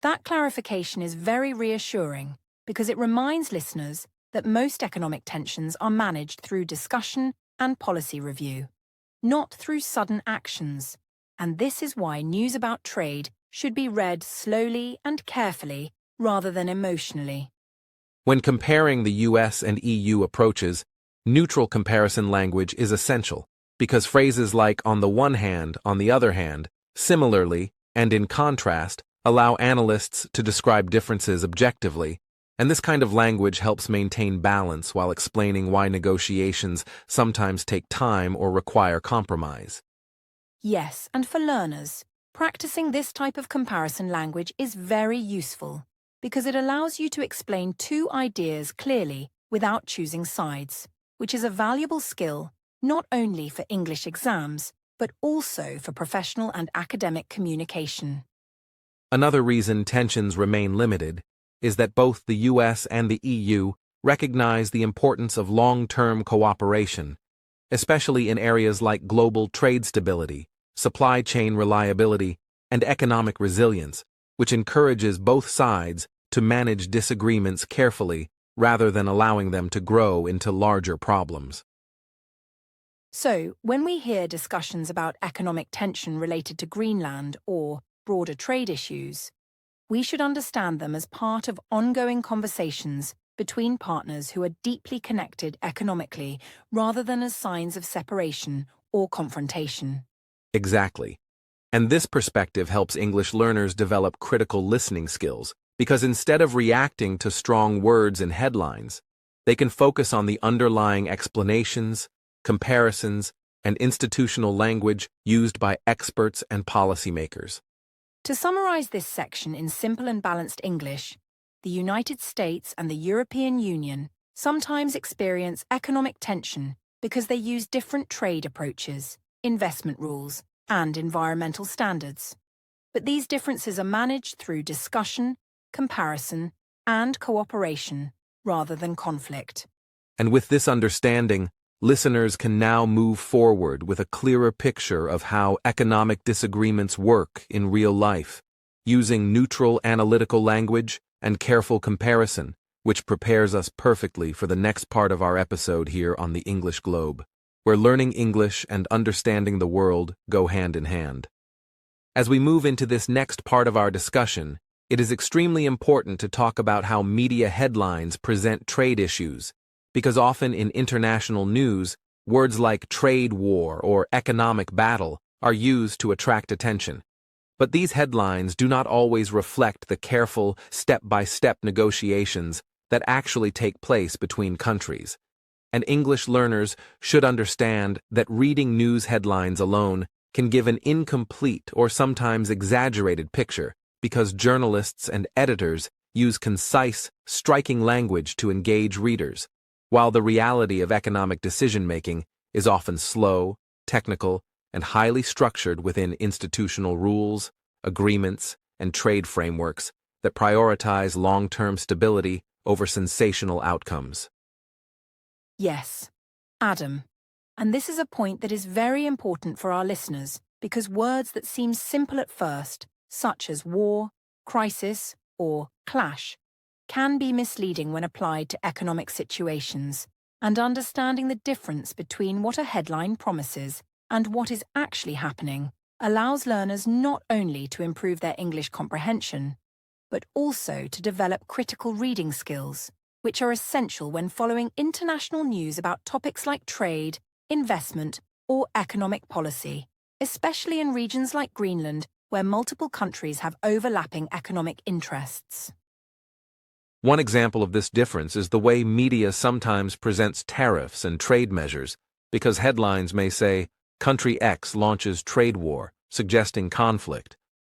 That clarification is very reassuring because it reminds listeners that most economic tensions are managed through discussion and policy review, not through sudden actions, and this is why news about trade should be read slowly and carefully rather than emotionally. When comparing the US and EU approaches, neutral comparison language is essential, because phrases like on the one hand, on the other hand, similarly, and in contrast, allow analysts to describe differences objectively, and this kind of language helps maintain balance while explaining why negotiations sometimes take time or require compromise. Yes, and for learners, practicing this type of comparison language is very useful because it allows you to explain two ideas clearly without choosing sides, which is a valuable skill not only for English exams, but also for professional and academic communication. Another reason tensions remain limited is that both the US and the EU recognize the importance of long-term cooperation, especially in areas like global trade stability, supply chain reliability, and economic resilience, which encourages both sides to manage disagreements carefully rather than allowing them to grow into larger problems. So, when we hear discussions about economic tension related to Greenland or broader trade issues, we should understand them as part of ongoing conversations between partners who are deeply connected economically rather than as signs of separation or confrontation. Exactly. And this perspective helps English learners develop critical listening skills, because instead of reacting to strong words and headlines, They can focus on the underlying explanations, comparisons, and institutional language used by experts and policymakers. To summarize this section in simple and balanced English, the United States and the European Union sometimes experience economic tension because they use different trade approaches, investment rules, and environmental standards. But these differences are managed through discussion, comparison, and cooperation, rather than conflict. And with this understanding, listeners can now move forward with a clearer picture of how economic disagreements work in real life, using neutral analytical language and careful comparison, which prepares us perfectly for the next part of our episode here on the English Globe, where learning English and understanding the world go hand in hand. As we move into this next part of our discussion, it is extremely important to talk about how media headlines present trade issues, because often in international news, words like trade war or economic battle are used to attract attention. But these headlines do not always reflect the careful, step-by-step negotiations that actually take place between countries. And English learners should understand that reading news headlines alone can give an incomplete or sometimes exaggerated picture because journalists and editors use concise, striking language to engage readers, while the reality of economic decision-making is often slow, technical, and highly structured within institutional rules, agreements, and trade frameworks that prioritize long-term stability over sensational outcomes. Yes, Adam. And this is a point that is very important for our listeners because words that seem simple at first, such as war, crisis, or clash, can be misleading when applied to economic situations, and understanding the difference between what a headline promises and what is actually happening allows learners not only to improve their English comprehension, but also to develop critical reading skills, which are essential when following international news about topics like trade, investment, or economic policy, especially in regions like Greenland, where multiple countries have overlapping economic interests. One example of this difference is the way media sometimes presents tariffs and trade measures, because headlines may say, "Country X launches trade war," suggesting conflict.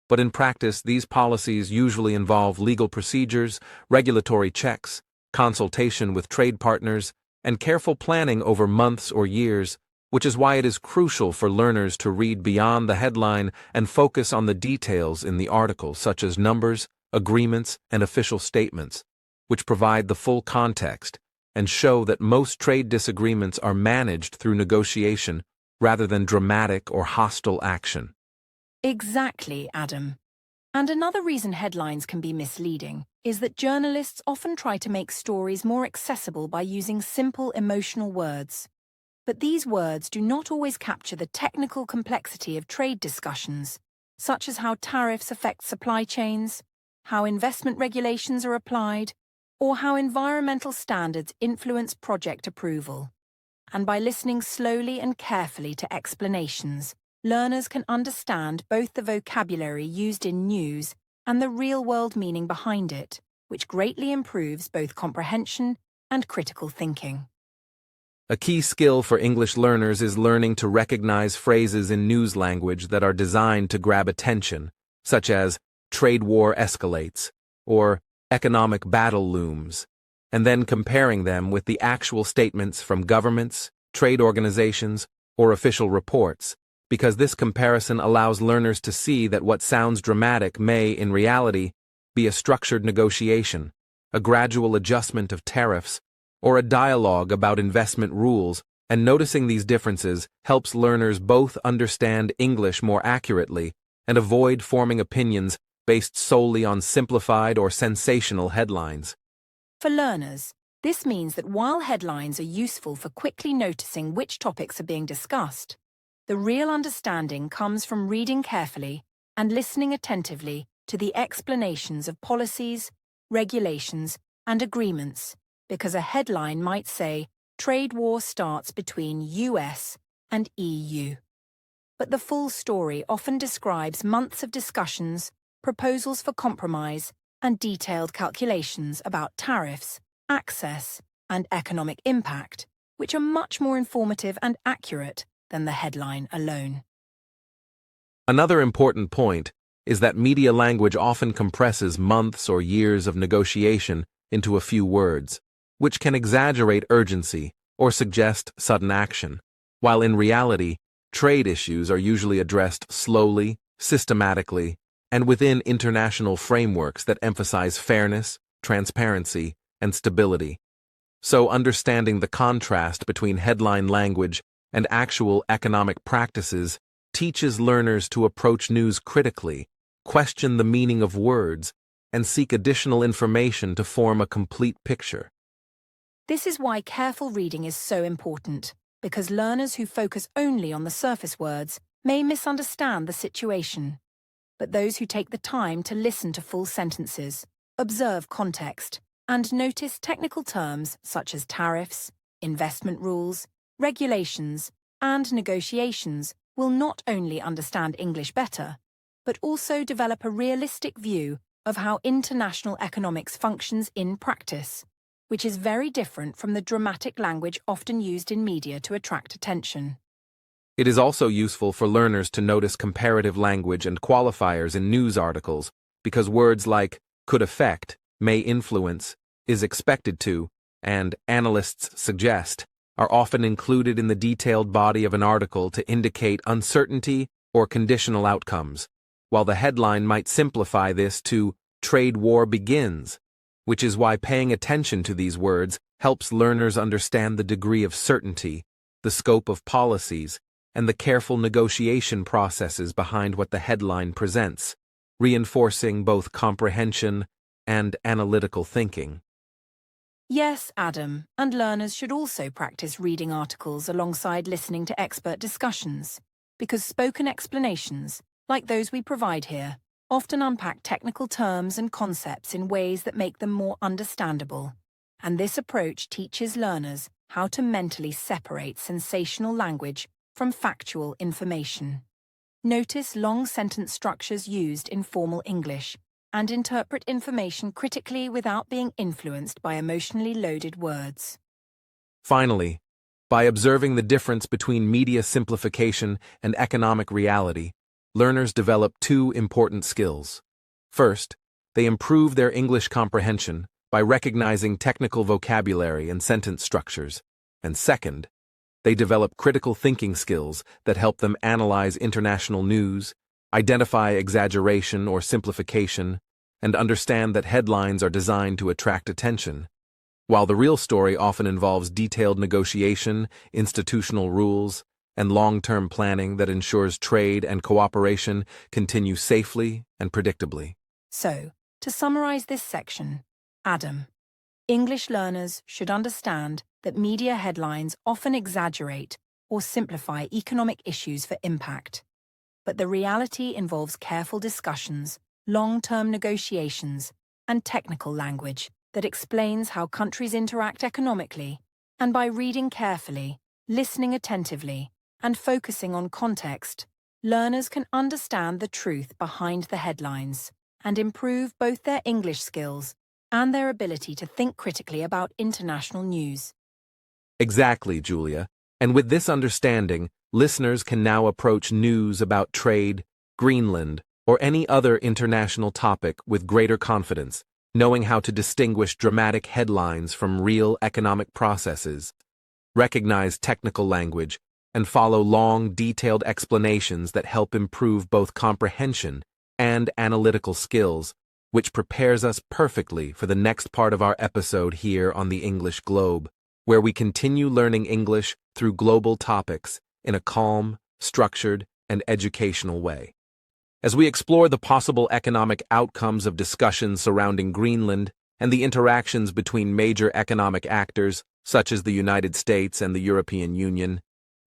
But in practice, these policies usually involve legal procedures, regulatory checks, consultation with trade partners, and careful planning over months or years, which is why it is crucial for learners to read beyond the headline and focus on the details in the article, such as numbers, agreements, and official statements, which provide the full context and show that most trade disagreements are managed through negotiation rather than dramatic or hostile action. Exactly, Adam. And another reason headlines can be misleading is that journalists often try to make stories more accessible by using simple emotional words. But these words do not always capture the technical complexity of trade discussions, such as how tariffs affect supply chains, how investment regulations are applied, or how environmental standards influence project approval. And by listening slowly and carefully to explanations, learners can understand both the vocabulary used in news and the real-world meaning behind it, which greatly improves both comprehension and critical thinking. A key skill for English learners is learning to recognize phrases in news language that are designed to grab attention, such as "trade war escalates" or "economic battle looms," and then comparing them with the actual statements from governments, trade organizations, or official reports, because this comparison allows learners to see that what sounds dramatic may, in reality, be a structured negotiation, a gradual adjustment of tariffs, or a dialogue about investment rules, and noticing these differences helps learners both understand English more accurately and avoid forming opinions based solely on simplified or sensational headlines. For learners, this means that while headlines are useful for quickly noticing which topics are being discussed, the real understanding comes from reading carefully and listening attentively to the explanations of policies, regulations, and agreements, because a headline might say, "Trade war starts between US and EU." But the full story often describes months of discussions, proposals for compromise, and detailed calculations about tariffs, access, and economic impact, which are much more informative and accurate than the headline alone. Another important point is that media language often compresses months or years of negotiation into a few words, which can exaggerate urgency or suggest sudden action, while in reality, trade issues are usually addressed slowly, systematically, and within international frameworks that emphasize fairness, transparency, and stability. So understanding the contrast between headline language and actual economic practices teaches learners to approach news critically, question the meaning of words, and seek additional information to form a complete picture. This is why careful reading is so important, because learners who focus only on the surface words may misunderstand the situation. But those who take the time to listen to full sentences, observe context, and notice technical terms such as tariffs, investment rules, regulations, and negotiations will not only understand English better, but also develop a realistic view of how international economics functions in practice, which is very different from the dramatic language often used in media to attract attention. It is also useful for learners to notice comparative language and qualifiers in news articles, because words like could affect, may influence, is expected to, and analysts suggest are often included in the detailed body of an article to indicate uncertainty or conditional outcomes, while the headline might simplify this to trade war begins, which is why paying attention to these words helps learners understand the degree of certainty, the scope of policies, and the careful negotiation processes behind what the headline presents, reinforcing both comprehension and analytical thinking. Yes, Adam, and learners should also practice reading articles alongside listening to expert discussions, because spoken explanations, like those we provide here, often unpack technical terms and concepts in ways that make them more understandable. And this approach teaches learners how to mentally separate sensational language from factual information. Notice long sentence structures used in formal English, and interpret information critically without being influenced by emotionally loaded words. Finally, by observing the difference between media simplification and economic reality, learners develop two important skills. First, they improve their English comprehension by recognizing technical vocabulary and sentence structures, and second, they develop critical thinking skills that help them analyze international news, identify exaggeration or simplification, and understand that headlines are designed to attract attention, while the real story often involves detailed negotiation, institutional rules, and long-term planning that ensures trade and cooperation continue safely and predictably. So, to summarize this section, Adam, English learners should understand that media headlines often exaggerate or simplify economic issues for impact. But the reality involves careful discussions, long-term negotiations, and technical language that explains how countries interact economically. And by reading carefully, listening attentively, and focusing on context, learners can understand the truth behind the headlines and improve both their English skills and their ability to think critically about international news. Exactly, Julia. And with this understanding, listeners can now approach news about trade, Greenland, or any other international topic with greater confidence, knowing how to distinguish dramatic headlines from real economic processes, recognize technical language, and follow long, detailed explanations that help improve both comprehension and analytical skills, which prepares us perfectly for the next part of our episode here on the English Globe, where we continue learning English through global topics in a calm, structured, and educational way. As we explore the possible economic outcomes of discussions surrounding Greenland and the interactions between major economic actors, such as the United States and the European Union,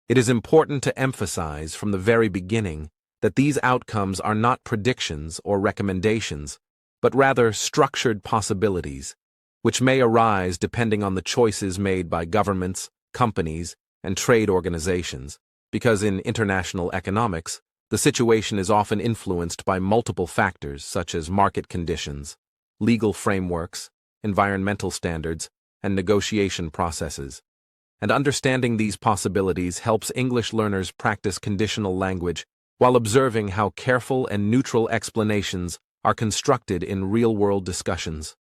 it is important to emphasize from the very beginning that these outcomes are not predictions or recommendations, but rather structured possibilities, which may arise depending on the choices made by governments, companies, and trade organizations, because in international economics, the situation is often influenced by multiple factors such as market conditions, legal frameworks, environmental standards, and negotiation processes. And understanding these possibilities helps English learners practice conditional language while observing how careful and neutral explanations are constructed in real-world discussions.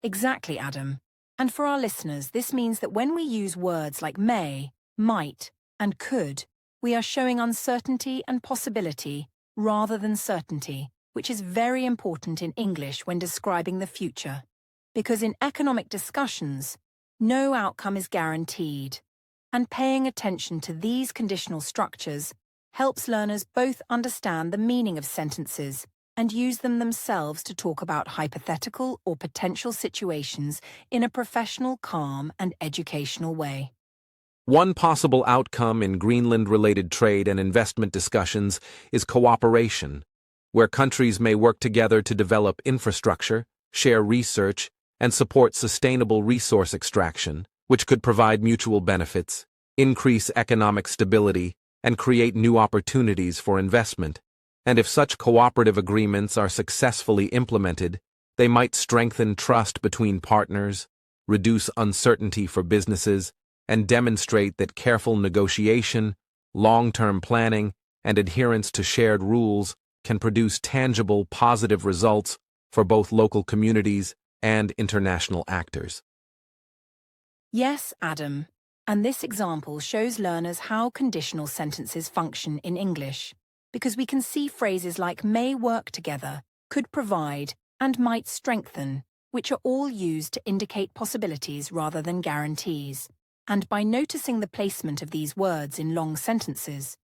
Exactly, Adam. And for our listeners, this means that when we use words like may, might, and could, we are showing uncertainty and possibility rather than certainty, which is very important in English when describing the future. Because in economic discussions, no outcome is guaranteed, and paying attention to these conditional structures helps learners both understand the meaning of sentences and use them themselves to talk about hypothetical or potential situations in a professional, calm, and educational way. One possible outcome in Greenland-related trade and investment discussions is cooperation, where countries may work together to develop infrastructure, share research, and support sustainable resource extraction, which could provide mutual benefits, increase economic stability, and create new opportunities for investment. And if such cooperative agreements are successfully implemented, they might strengthen trust between partners, reduce uncertainty for businesses, and demonstrate that careful negotiation, long-term planning, and adherence to shared rules can produce tangible, positive results for both local communities and international actors. Yes, Adam. And this example shows learners how conditional sentences function in English, because we can see phrases like may work together, could provide, and might strengthen, which are all used to indicate possibilities rather than guarantees. And by noticing the placement of these words in long sentences,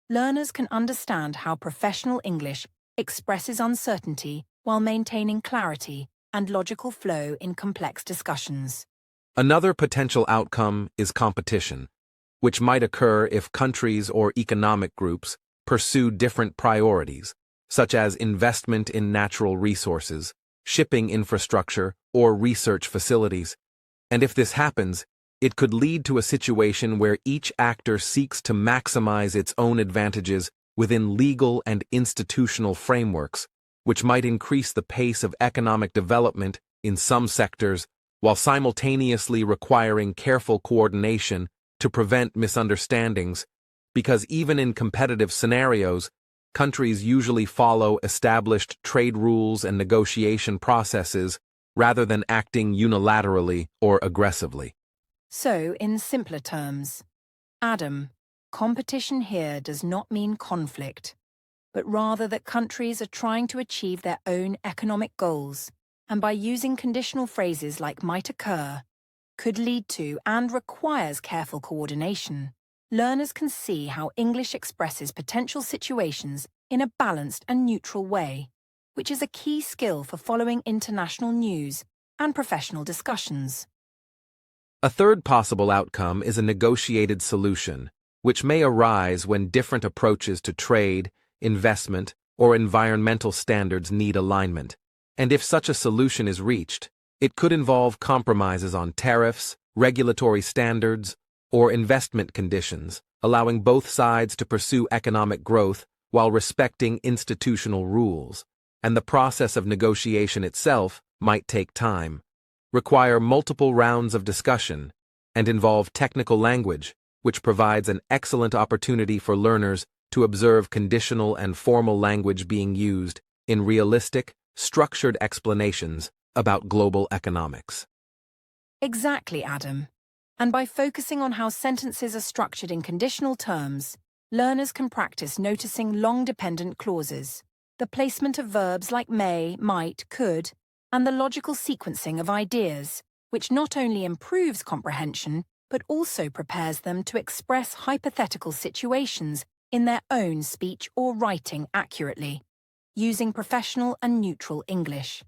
learners can understand how professional English expresses uncertainty while maintaining clarity and logical flow in complex discussions. Another potential outcome is competition, which might occur if countries or economic groups pursue different priorities, such as investment in natural resources, shipping infrastructure, or research facilities. And if this happens, it could lead to a situation where each actor seeks to maximize its own advantages within legal and institutional frameworks, which might increase the pace of economic development in some sectors while simultaneously requiring careful coordination to prevent misunderstandings, because even in competitive scenarios, countries usually follow established trade rules and negotiation processes rather than acting unilaterally or aggressively. So, in simpler terms, Adam, competition here does not mean conflict, but rather that countries are trying to achieve their own economic goals, and by using conditional phrases like might occur, could lead to, and requires careful coordination, learners can see how English expresses potential situations in a balanced and neutral way, which is a key skill for following international news and professional discussions. A third possible outcome is a negotiated solution, which may arise when different approaches to trade, investment, or environmental standards need alignment. And if such a solution is reached, it could involve compromises on tariffs, regulatory standards, or investment conditions, allowing both sides to pursue economic growth while respecting institutional rules. And the process of negotiation itself might take time, require multiple rounds of discussion, and involve technical language, which provides an excellent opportunity for learners to observe conditional and formal language being used in realistic, structured explanations about global economics. Exactly, Adam. And by focusing on how sentences are structured in conditional terms, learners can practice noticing long-dependent clauses, the placement of verbs like may, might, could, and the logical sequencing of ideas, which not only improves comprehension, but also prepares them to express hypothetical situations in their own speech or writing accurately, using professional and neutral English.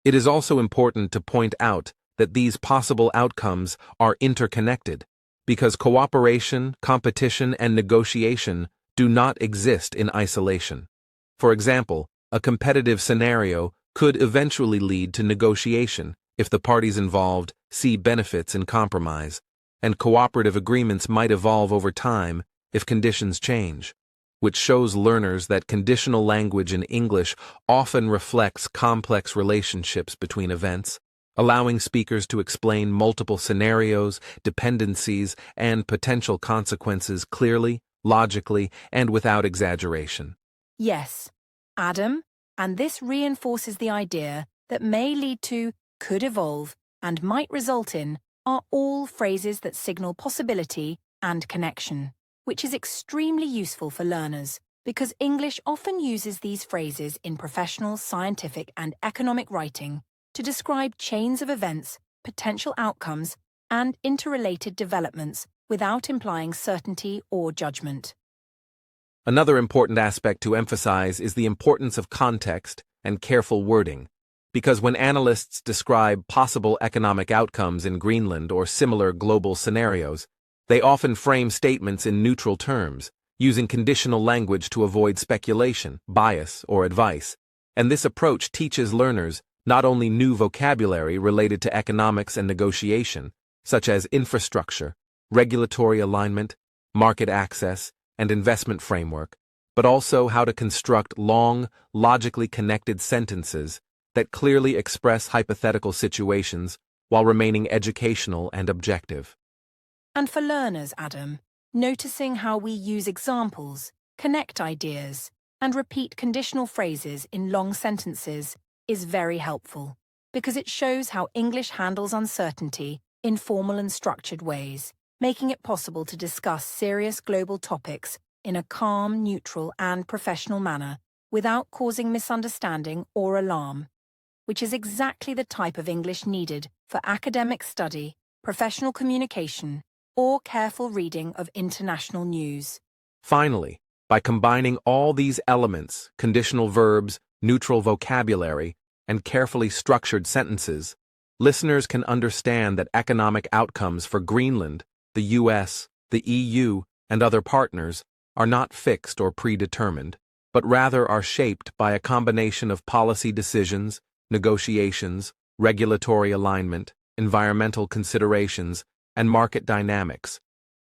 It is also important to point out that these possible outcomes are interconnected, because cooperation, competition, and negotiation do not exist in isolation. For example, a competitive scenario could eventually lead to negotiation if the parties involved see benefits in compromise, and cooperative agreements might evolve over time if conditions change, which shows learners that conditional language in English often reflects complex relationships between events, allowing speakers to explain multiple scenarios, dependencies, and potential consequences clearly, logically, and without exaggeration. Yes, Adam, and this reinforces the idea that may lead to, could evolve, and might result in are all phrases that signal possibility and connection, which is extremely useful for learners because English often uses these phrases in professional, scientific, and economic writing to describe chains of events, potential outcomes, and interrelated developments without implying certainty or judgment. Another important aspect to emphasize is the importance of context and careful wording, because when analysts describe possible economic outcomes in Greenland or similar global scenarios, they often frame statements in neutral terms, using conditional language to avoid speculation, bias, or advice. And this approach teaches learners not only new vocabulary related to economics and negotiation, such as infrastructure, regulatory alignment, market access, and investment framework, but also how to construct long, logically connected sentences that clearly express hypothetical situations while remaining educational and objective. And for learners, Adam, noticing how we use examples, connect ideas, and repeat conditional phrases in long sentences is very helpful, because it shows how English handles uncertainty in formal and structured ways, making it possible to discuss serious global topics in a calm, neutral, and professional manner without causing misunderstanding or alarm, which is exactly the type of English needed for academic study, professional communication, or careful reading of international news. Finally, by combining all these elements, conditional verbs, neutral vocabulary, and carefully structured sentences, listeners can understand that economic outcomes for Greenland, the US, the EU, and other partners are not fixed or predetermined, but rather are shaped by a combination of policy decisions, negotiations, regulatory alignment, environmental considerations, and market dynamics,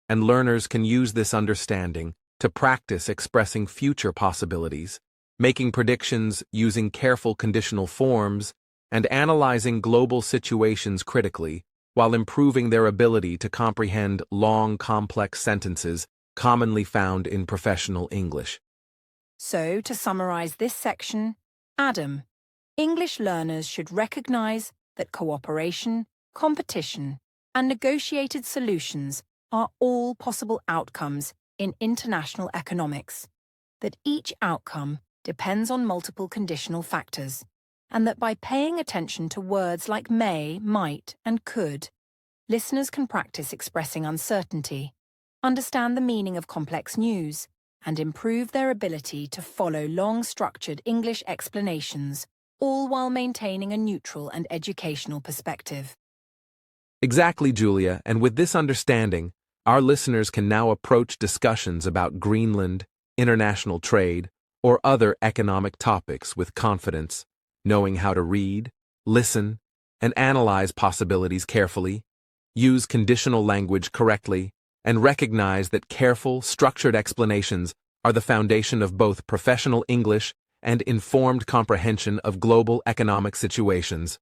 and learners can use this understanding to practice expressing future possibilities, making predictions using careful conditional forms, and analyzing global situations critically, while improving their ability to comprehend long, complex sentences commonly found in professional English. So, to summarize this section, Adam, English learners should recognize that cooperation, competition, and negotiated solutions are all possible outcomes in international economics, that each outcome depends on multiple conditional factors, and that by paying attention to words like may, might, and could, listeners can practice expressing uncertainty, understand the meaning of complex news, and improve their ability to follow long, structured English explanations, all while maintaining a neutral and educational perspective. Exactly, Julia, and with this understanding, our listeners can now approach discussions about Greenland, international trade, or other economic topics with confidence, knowing how to read, listen, and analyze possibilities carefully, use conditional language correctly, and recognize that careful, structured explanations are the foundation of both professional English and informed comprehension of global economic situations,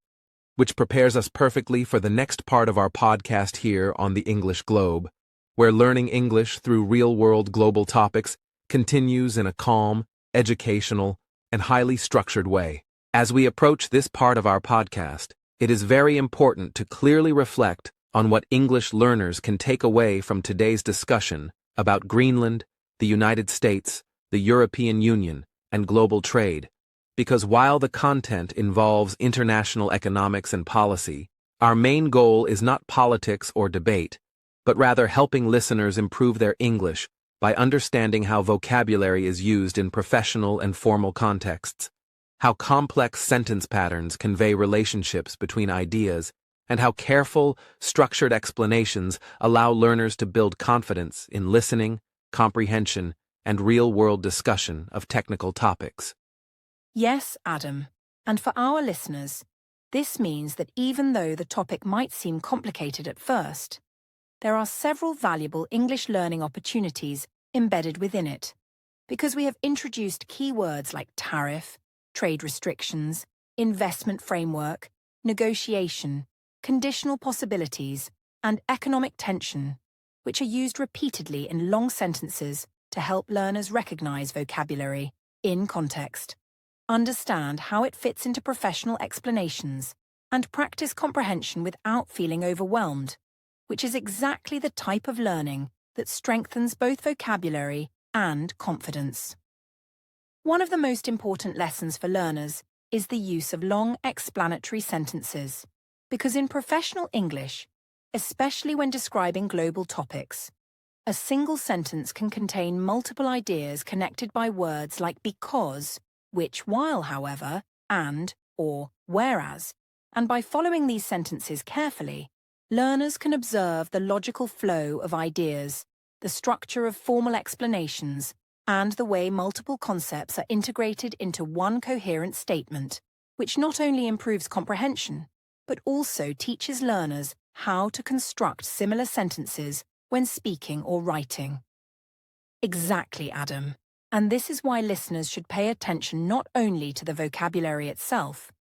which prepares us perfectly for the next part of our podcast here on the English Globe, where learning English through real-world global topics continues in a calm, educational, and highly structured way. As we approach this part of our podcast, it is very important to clearly reflect on what English learners can take away from today's discussion about Greenland, the United States, the European Union, and global trade, because while the content involves international economics and policy, our main goal is not politics or debate, but rather helping listeners improve their English by understanding how vocabulary is used in professional and formal contexts, how complex sentence patterns convey relationships between ideas, and how careful, structured explanations allow learners to build confidence in listening, comprehension, and real-world discussion of technical topics. Yes, Adam, and for our listeners, this means that even though the topic might seem complicated at first, there are several valuable English learning opportunities embedded within it, because we have introduced key words like tariff, trade restrictions, investment framework, negotiation, conditional possibilities, and economic tension, which are used repeatedly in long sentences to help learners recognize vocabulary in context, understand how it fits into professional explanations, and practice comprehension without feeling overwhelmed, which is exactly the type of learning that strengthens both vocabulary and confidence. One of the most important lessons for learners is the use of long explanatory sentences, because in professional English, especially when describing global topics, a single sentence can contain multiple ideas connected by words like because, which, while, however, and, or whereas, and by following these sentences carefully, learners can observe the logical flow of ideas, the structure of formal explanations, and the way multiple concepts are integrated into one coherent statement, which not only improves comprehension, but also teaches learners how to construct similar sentences when speaking or writing. Exactly, Adam. And this is why listeners should pay attention not only to the vocabulary itself,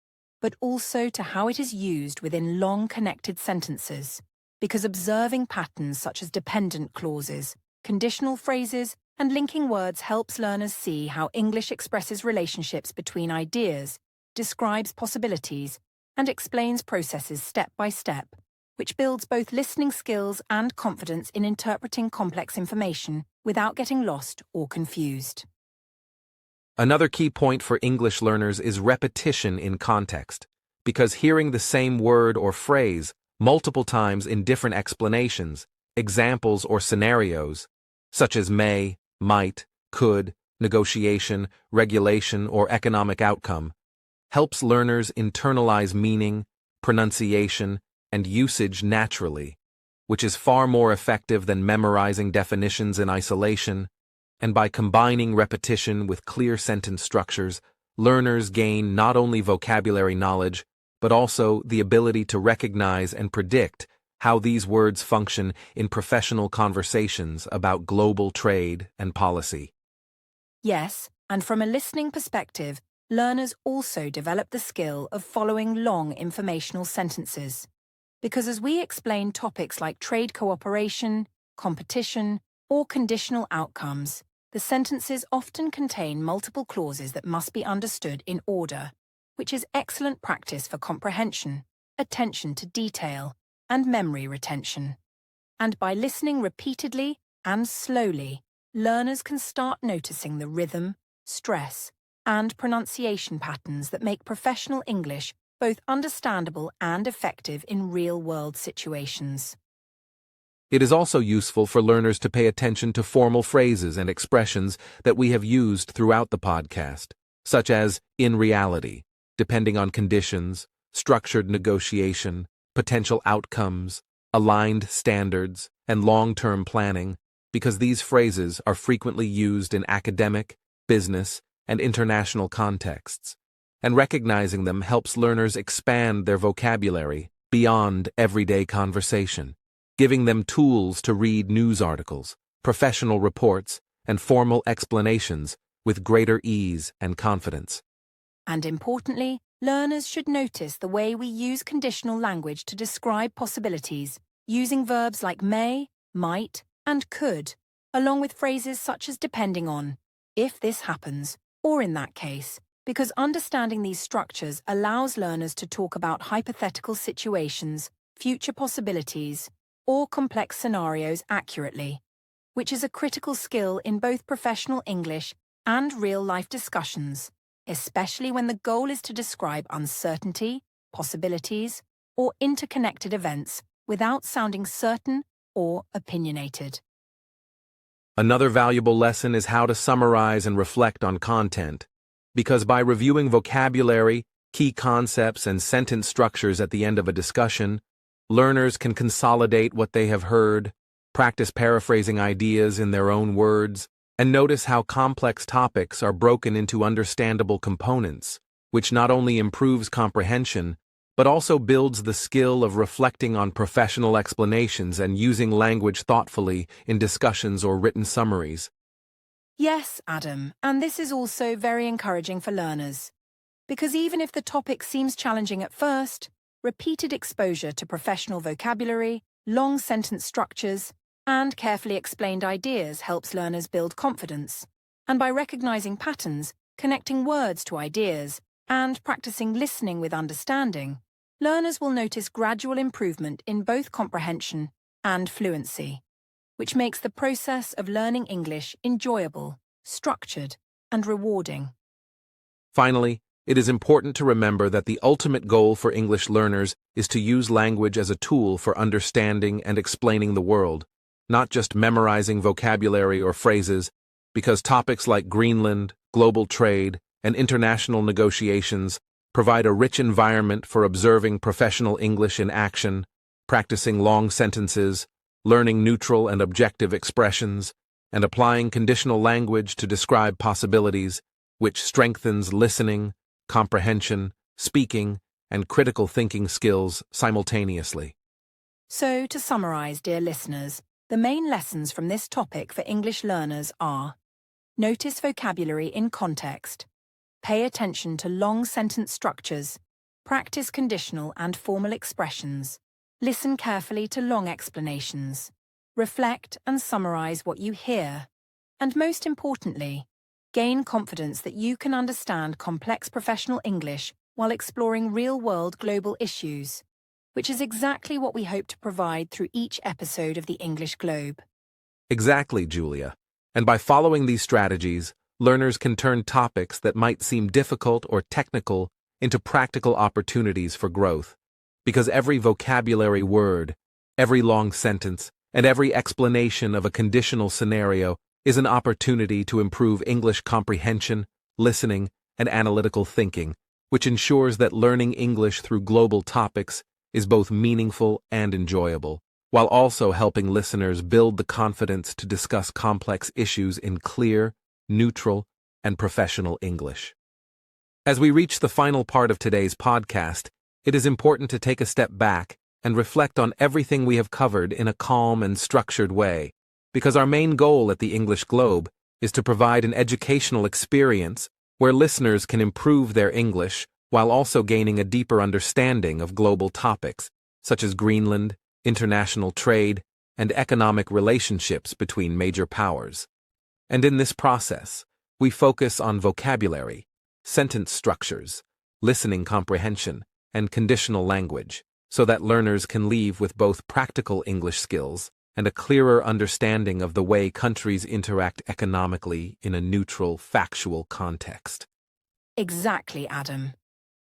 but also to how it is used within long connected sentences, because observing patterns such as dependent clauses, conditional phrases, and linking words helps learners see how English expresses relationships between ideas, describes possibilities, and explains processes step by step, which builds both listening skills and confidence in interpreting complex information without getting lost or confused. Another key point for English learners is repetition in context, because hearing the same word or phrase multiple times in different explanations, examples, or scenarios, such as may, might, could, negotiation, regulation, or economic outcome, helps learners internalize meaning, pronunciation, and usage naturally, which is far more effective than memorizing definitions in isolation. And by combining repetition with clear sentence structures, learners gain not only vocabulary knowledge, but also the ability to recognize and predict how these words function in professional conversations about global trade and policy. Yes, and from a listening perspective, learners also develop the skill of following long informational sentences. Because as we explain topics like trade cooperation, competition, or conditional outcomes, the sentences often contain multiple clauses that must be understood in order, which is excellent practice for comprehension, attention to detail, and memory retention. And by listening repeatedly and slowly, learners can start noticing the rhythm, stress, and pronunciation patterns that make professional English both understandable and effective in real-world situations. It is also useful for learners to pay attention to formal phrases and expressions that we have used throughout the podcast, such as in reality, depending on conditions, structured negotiation, potential outcomes, aligned standards, and long-term planning, because these phrases are frequently used in academic, business, and international contexts, and recognizing them helps learners expand their vocabulary beyond everyday conversation, giving them tools to read news articles, professional reports, and formal explanations with greater ease and confidence. And importantly, learners should notice the way we use conditional language to describe possibilities, using verbs like may, might, and could, along with phrases such as depending on, if this happens, or in that case, because understanding these structures allows learners to talk about hypothetical situations, future possibilities, or complex scenarios accurately, which is a critical skill in both professional English and real-life discussions, especially when the goal is to describe uncertainty, possibilities, or interconnected events without sounding certain or opinionated. Another valuable lesson is how to summarize and reflect on content, because by reviewing vocabulary, key concepts, and sentence structures at the end of a discussion, learners can consolidate what they have heard, practice paraphrasing ideas in their own words, and notice how complex topics are broken into understandable components, which not only improves comprehension, but also builds the skill of reflecting on professional explanations and using language thoughtfully in discussions or written summaries. Yes, Adam, and this is also very encouraging for learners. Because even if the topic seems challenging at first, repeated exposure to professional vocabulary, long sentence structures, and carefully explained ideas helps learners build confidence. And by recognizing patterns, connecting words to ideas, and practicing listening with understanding, learners will notice gradual improvement in both comprehension and fluency, which makes the process of learning English enjoyable, structured, and rewarding. Finally, it is important to remember that the ultimate goal for English learners is to use language as a tool for understanding and explaining the world, not just memorizing vocabulary or phrases, because topics like Greenland, global trade, and international negotiations provide a rich environment for observing professional English in action, practicing long sentences, learning neutral and objective expressions, and applying conditional language to describe possibilities, which strengthens listening, comprehension, speaking, and critical thinking skills simultaneously. So, to summarize, dear listeners, the main lessons from this topic for English learners are: notice vocabulary in context, pay attention to long sentence structures, practice conditional and formal expressions, listen carefully to long explanations, reflect and summarize what you hear, and most importantly, gain confidence that you can understand complex professional English while exploring real-world global issues, which is exactly what we hope to provide through each episode of the English Globe. Exactly, Julia. And by following these strategies, learners can turn topics that might seem difficult or technical into practical opportunities for growth, because every vocabulary word, every long sentence, and every explanation of a conditional scenario is an opportunity to improve English comprehension, listening, and analytical thinking, which ensures that learning English through global topics is both meaningful and enjoyable, while also helping listeners build the confidence to discuss complex issues in clear, neutral, and professional English. As we reach the final part of today's podcast, it is important to take a step back and reflect on everything we have covered in a calm and structured way, because our main goal at the English Globe is to provide an educational experience where listeners can improve their English while also gaining a deeper understanding of global topics, such as Greenland, international trade, and economic relationships between major powers. And in this process, we focus on vocabulary, sentence structures, listening comprehension, and conditional language, so that learners can leave with both practical English skills and a clearer understanding of the way countries interact economically in a neutral, factual context. Exactly, Adam.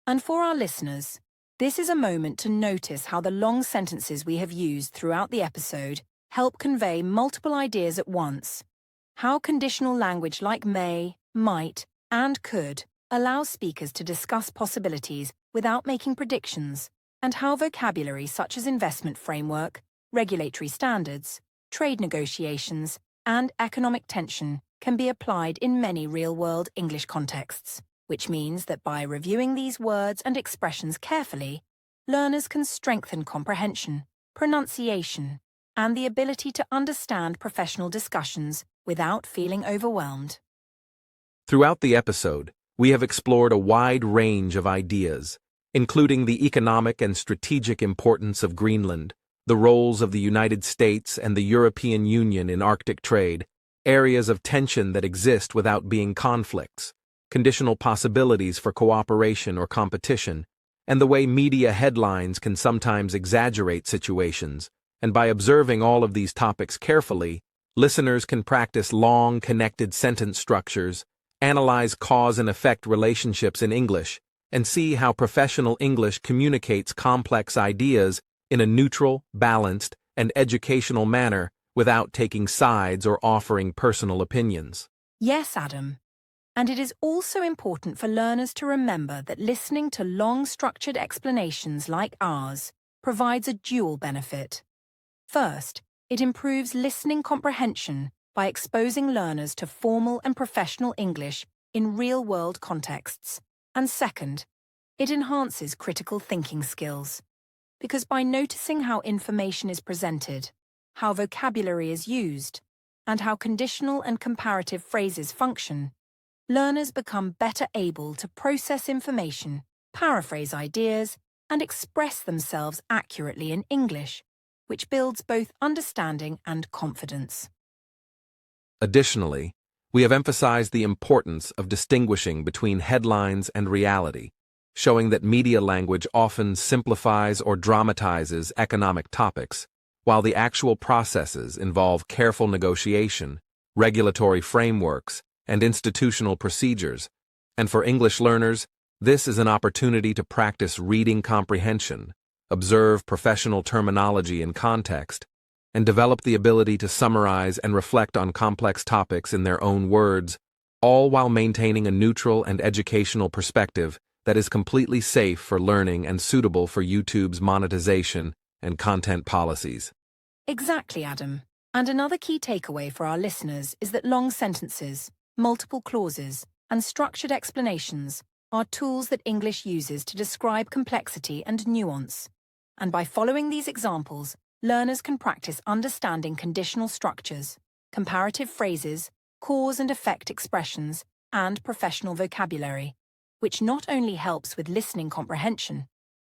And for our listeners, this is a moment to notice how the long sentences we have used throughout the episode help convey multiple ideas at once. How conditional language like may, might, and could allows speakers to discuss possibilities without making predictions, and how vocabulary such as investment framework, regulatory standards, trade negotiations, and economic tension can be applied in many real-world English contexts, which means that by reviewing these words and expressions carefully, learners can strengthen comprehension, pronunciation, and the ability to understand professional discussions without feeling overwhelmed. Throughout the episode, we have explored a wide range of ideas, including the economic and strategic importance of Greenland, the roles of the United States and the European Union in Arctic trade, areas of tension that exist without being conflicts, conditional possibilities for cooperation or competition, and the way media headlines can sometimes exaggerate situations. And by observing all of these topics carefully, listeners can practice long, connected sentence structures, analyze cause and effect relationships in English, and see how professional English communicates complex ideas in a neutral, balanced, and educational manner without taking sides or offering personal opinions. Yes, Adam. And it is also important for learners to remember that listening to long, structured explanations like ours provides a dual benefit. First, it improves listening comprehension by exposing learners to formal and professional English in real-world contexts. And second, it enhances critical thinking skills. Because by noticing how information is presented, how vocabulary is used, and how conditional and comparative phrases function, learners become better able to process information, paraphrase ideas, and express themselves accurately in English, which builds both understanding and confidence. Additionally, we have emphasized the importance of distinguishing between headlines and reality, showing that media language often simplifies or dramatizes economic topics, while the actual processes involve careful negotiation, regulatory frameworks, and institutional procedures. And for English learners, this is an opportunity to practice reading comprehension, observe professional terminology in context, and develop the ability to summarize and reflect on complex topics in their own words, all while maintaining a neutral and educational perspective that is completely safe for learning and suitable for YouTube's monetization and content policies. Exactly, Adam. And another key takeaway for our listeners is that long sentences, multiple clauses, and structured explanations are tools that English uses to describe complexity and nuance. And by following these examples, learners can practice understanding conditional structures, comparative phrases, cause and effect expressions, and professional vocabulary, which not only helps with listening comprehension,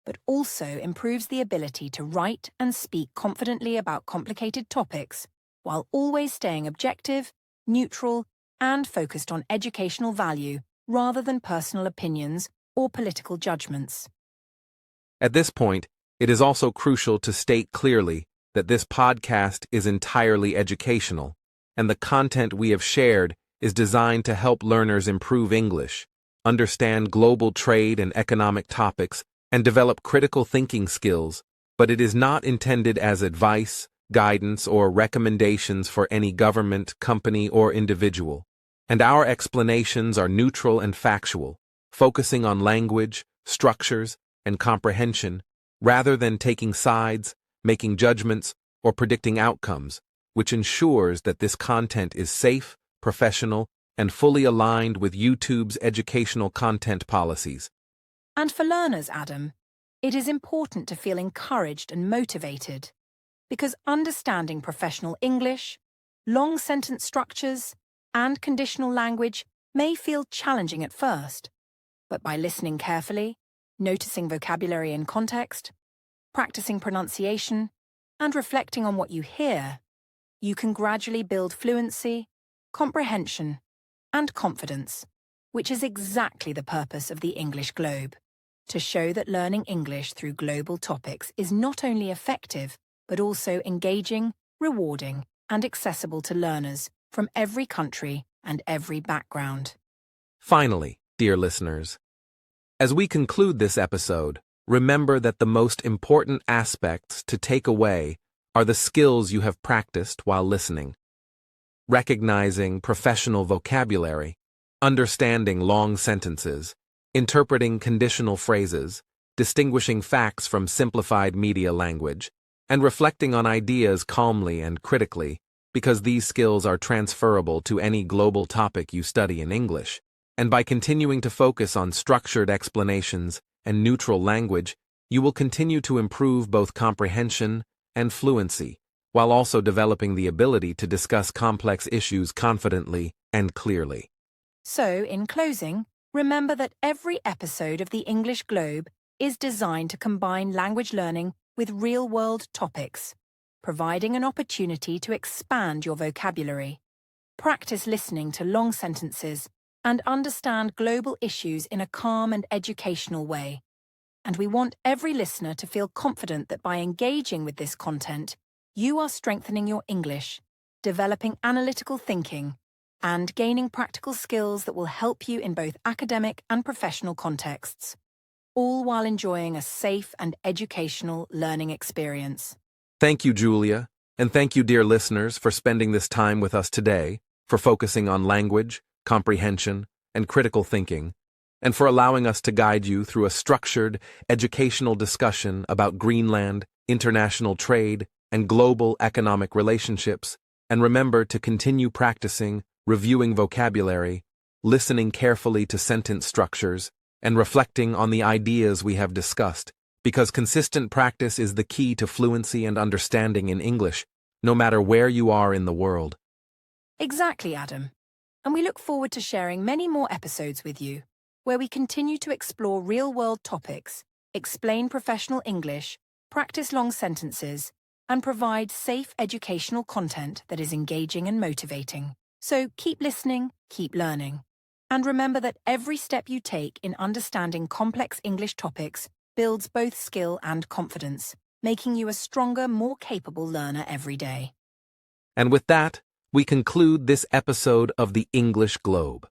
but also improves the ability to write and speak confidently about complicated topics, while always staying objective, neutral, and focused on educational value rather than personal opinions or political judgments. At this point, it is also crucial to state clearly that this podcast is entirely educational, and the content we have shared is designed to help learners improve English, understand global trade and economic topics, and develop critical thinking skills, but it is not intended as advice, guidance, or recommendations for any government, company, or individual. And our explanations are neutral and factual, focusing on language, structures, and comprehension, rather than taking sides, making judgments, or predicting outcomes, which ensures that this content is safe, professional, and fully aligned with YouTube's educational content policies. And for learners, Adam, it is important to feel encouraged and motivated, because understanding professional English, long sentence structures, and conditional language may feel challenging at first, but by listening carefully, noticing vocabulary in context, practicing pronunciation, and reflecting on what you hear, you can gradually build fluency, comprehension, and confidence, which is exactly the purpose of the English Globe, to show that learning English through global topics is not only effective, but also engaging, rewarding, and accessible to learners from every country and every background. Finally, dear listeners, as we conclude this episode, remember that the most important aspects to take away are the skills you have practiced while listening. Recognizing professional vocabulary, understanding long sentences, interpreting conditional phrases, distinguishing facts from simplified media language, and reflecting on ideas calmly and critically, because these skills are transferable to any global topic you study in English. And by continuing to focus on structured explanations and neutral language, you will continue to improve both comprehension and fluency, while also developing the ability to discuss complex issues confidently and clearly. So, in closing, remember that every episode of the English Globe is designed to combine language learning with real-world topics, providing an opportunity to expand your vocabulary, practice listening to long sentences, and understand global issues in a calm and educational way. And we want every listener to feel confident that by engaging with this content, you are strengthening your English, developing analytical thinking, and gaining practical skills that will help you in both academic and professional contexts, all while enjoying a safe and educational learning experience. Thank you, Julia, and thank you, dear listeners, for spending this time with us today, for focusing on language, comprehension, and critical thinking, and for allowing us to guide you through a structured, educational discussion about Greenland, international trade, and global economic relationships. And remember to continue practicing, reviewing vocabulary, listening carefully to sentence structures, and reflecting on the ideas we have discussed, because consistent practice is the key to fluency and understanding in English, no matter where you are in the world. Exactly, Adam. And we look forward to sharing many more episodes with you, where we continue to explore real-world topics explain professional English, practice long sentences, and provide safe educational content that is engaging and motivating. So keep listening, keep learning. And remember that every step you take in understanding complex English topics builds both skill and confidence, making you a stronger, more capable learner every day. And with that, we conclude this episode of the English Globe.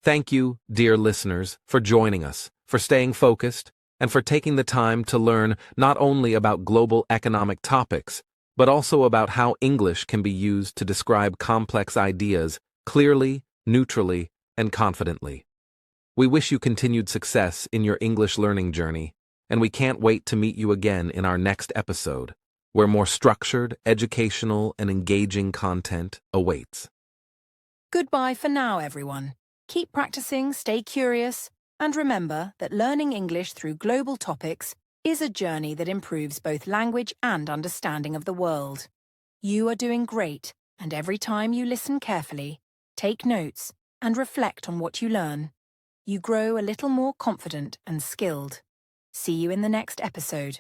Thank you, dear listeners, for joining us, for staying focused, and for taking the time to learn not only about global economic topics, but also about how English can be used to describe complex ideas clearly, neutrally, and confidently. We wish you continued success in your English learning journey, and we can't wait to meet you again in our next episode, where more structured, educational, and engaging content awaits. Goodbye for now, everyone. Keep practicing, stay curious, and remember that learning English through global topics is a journey that improves both language and understanding of the world. You are doing great, and every time you listen carefully, take notes, and reflect on what you learn, you grow a little more confident and skilled. See you in the next episode.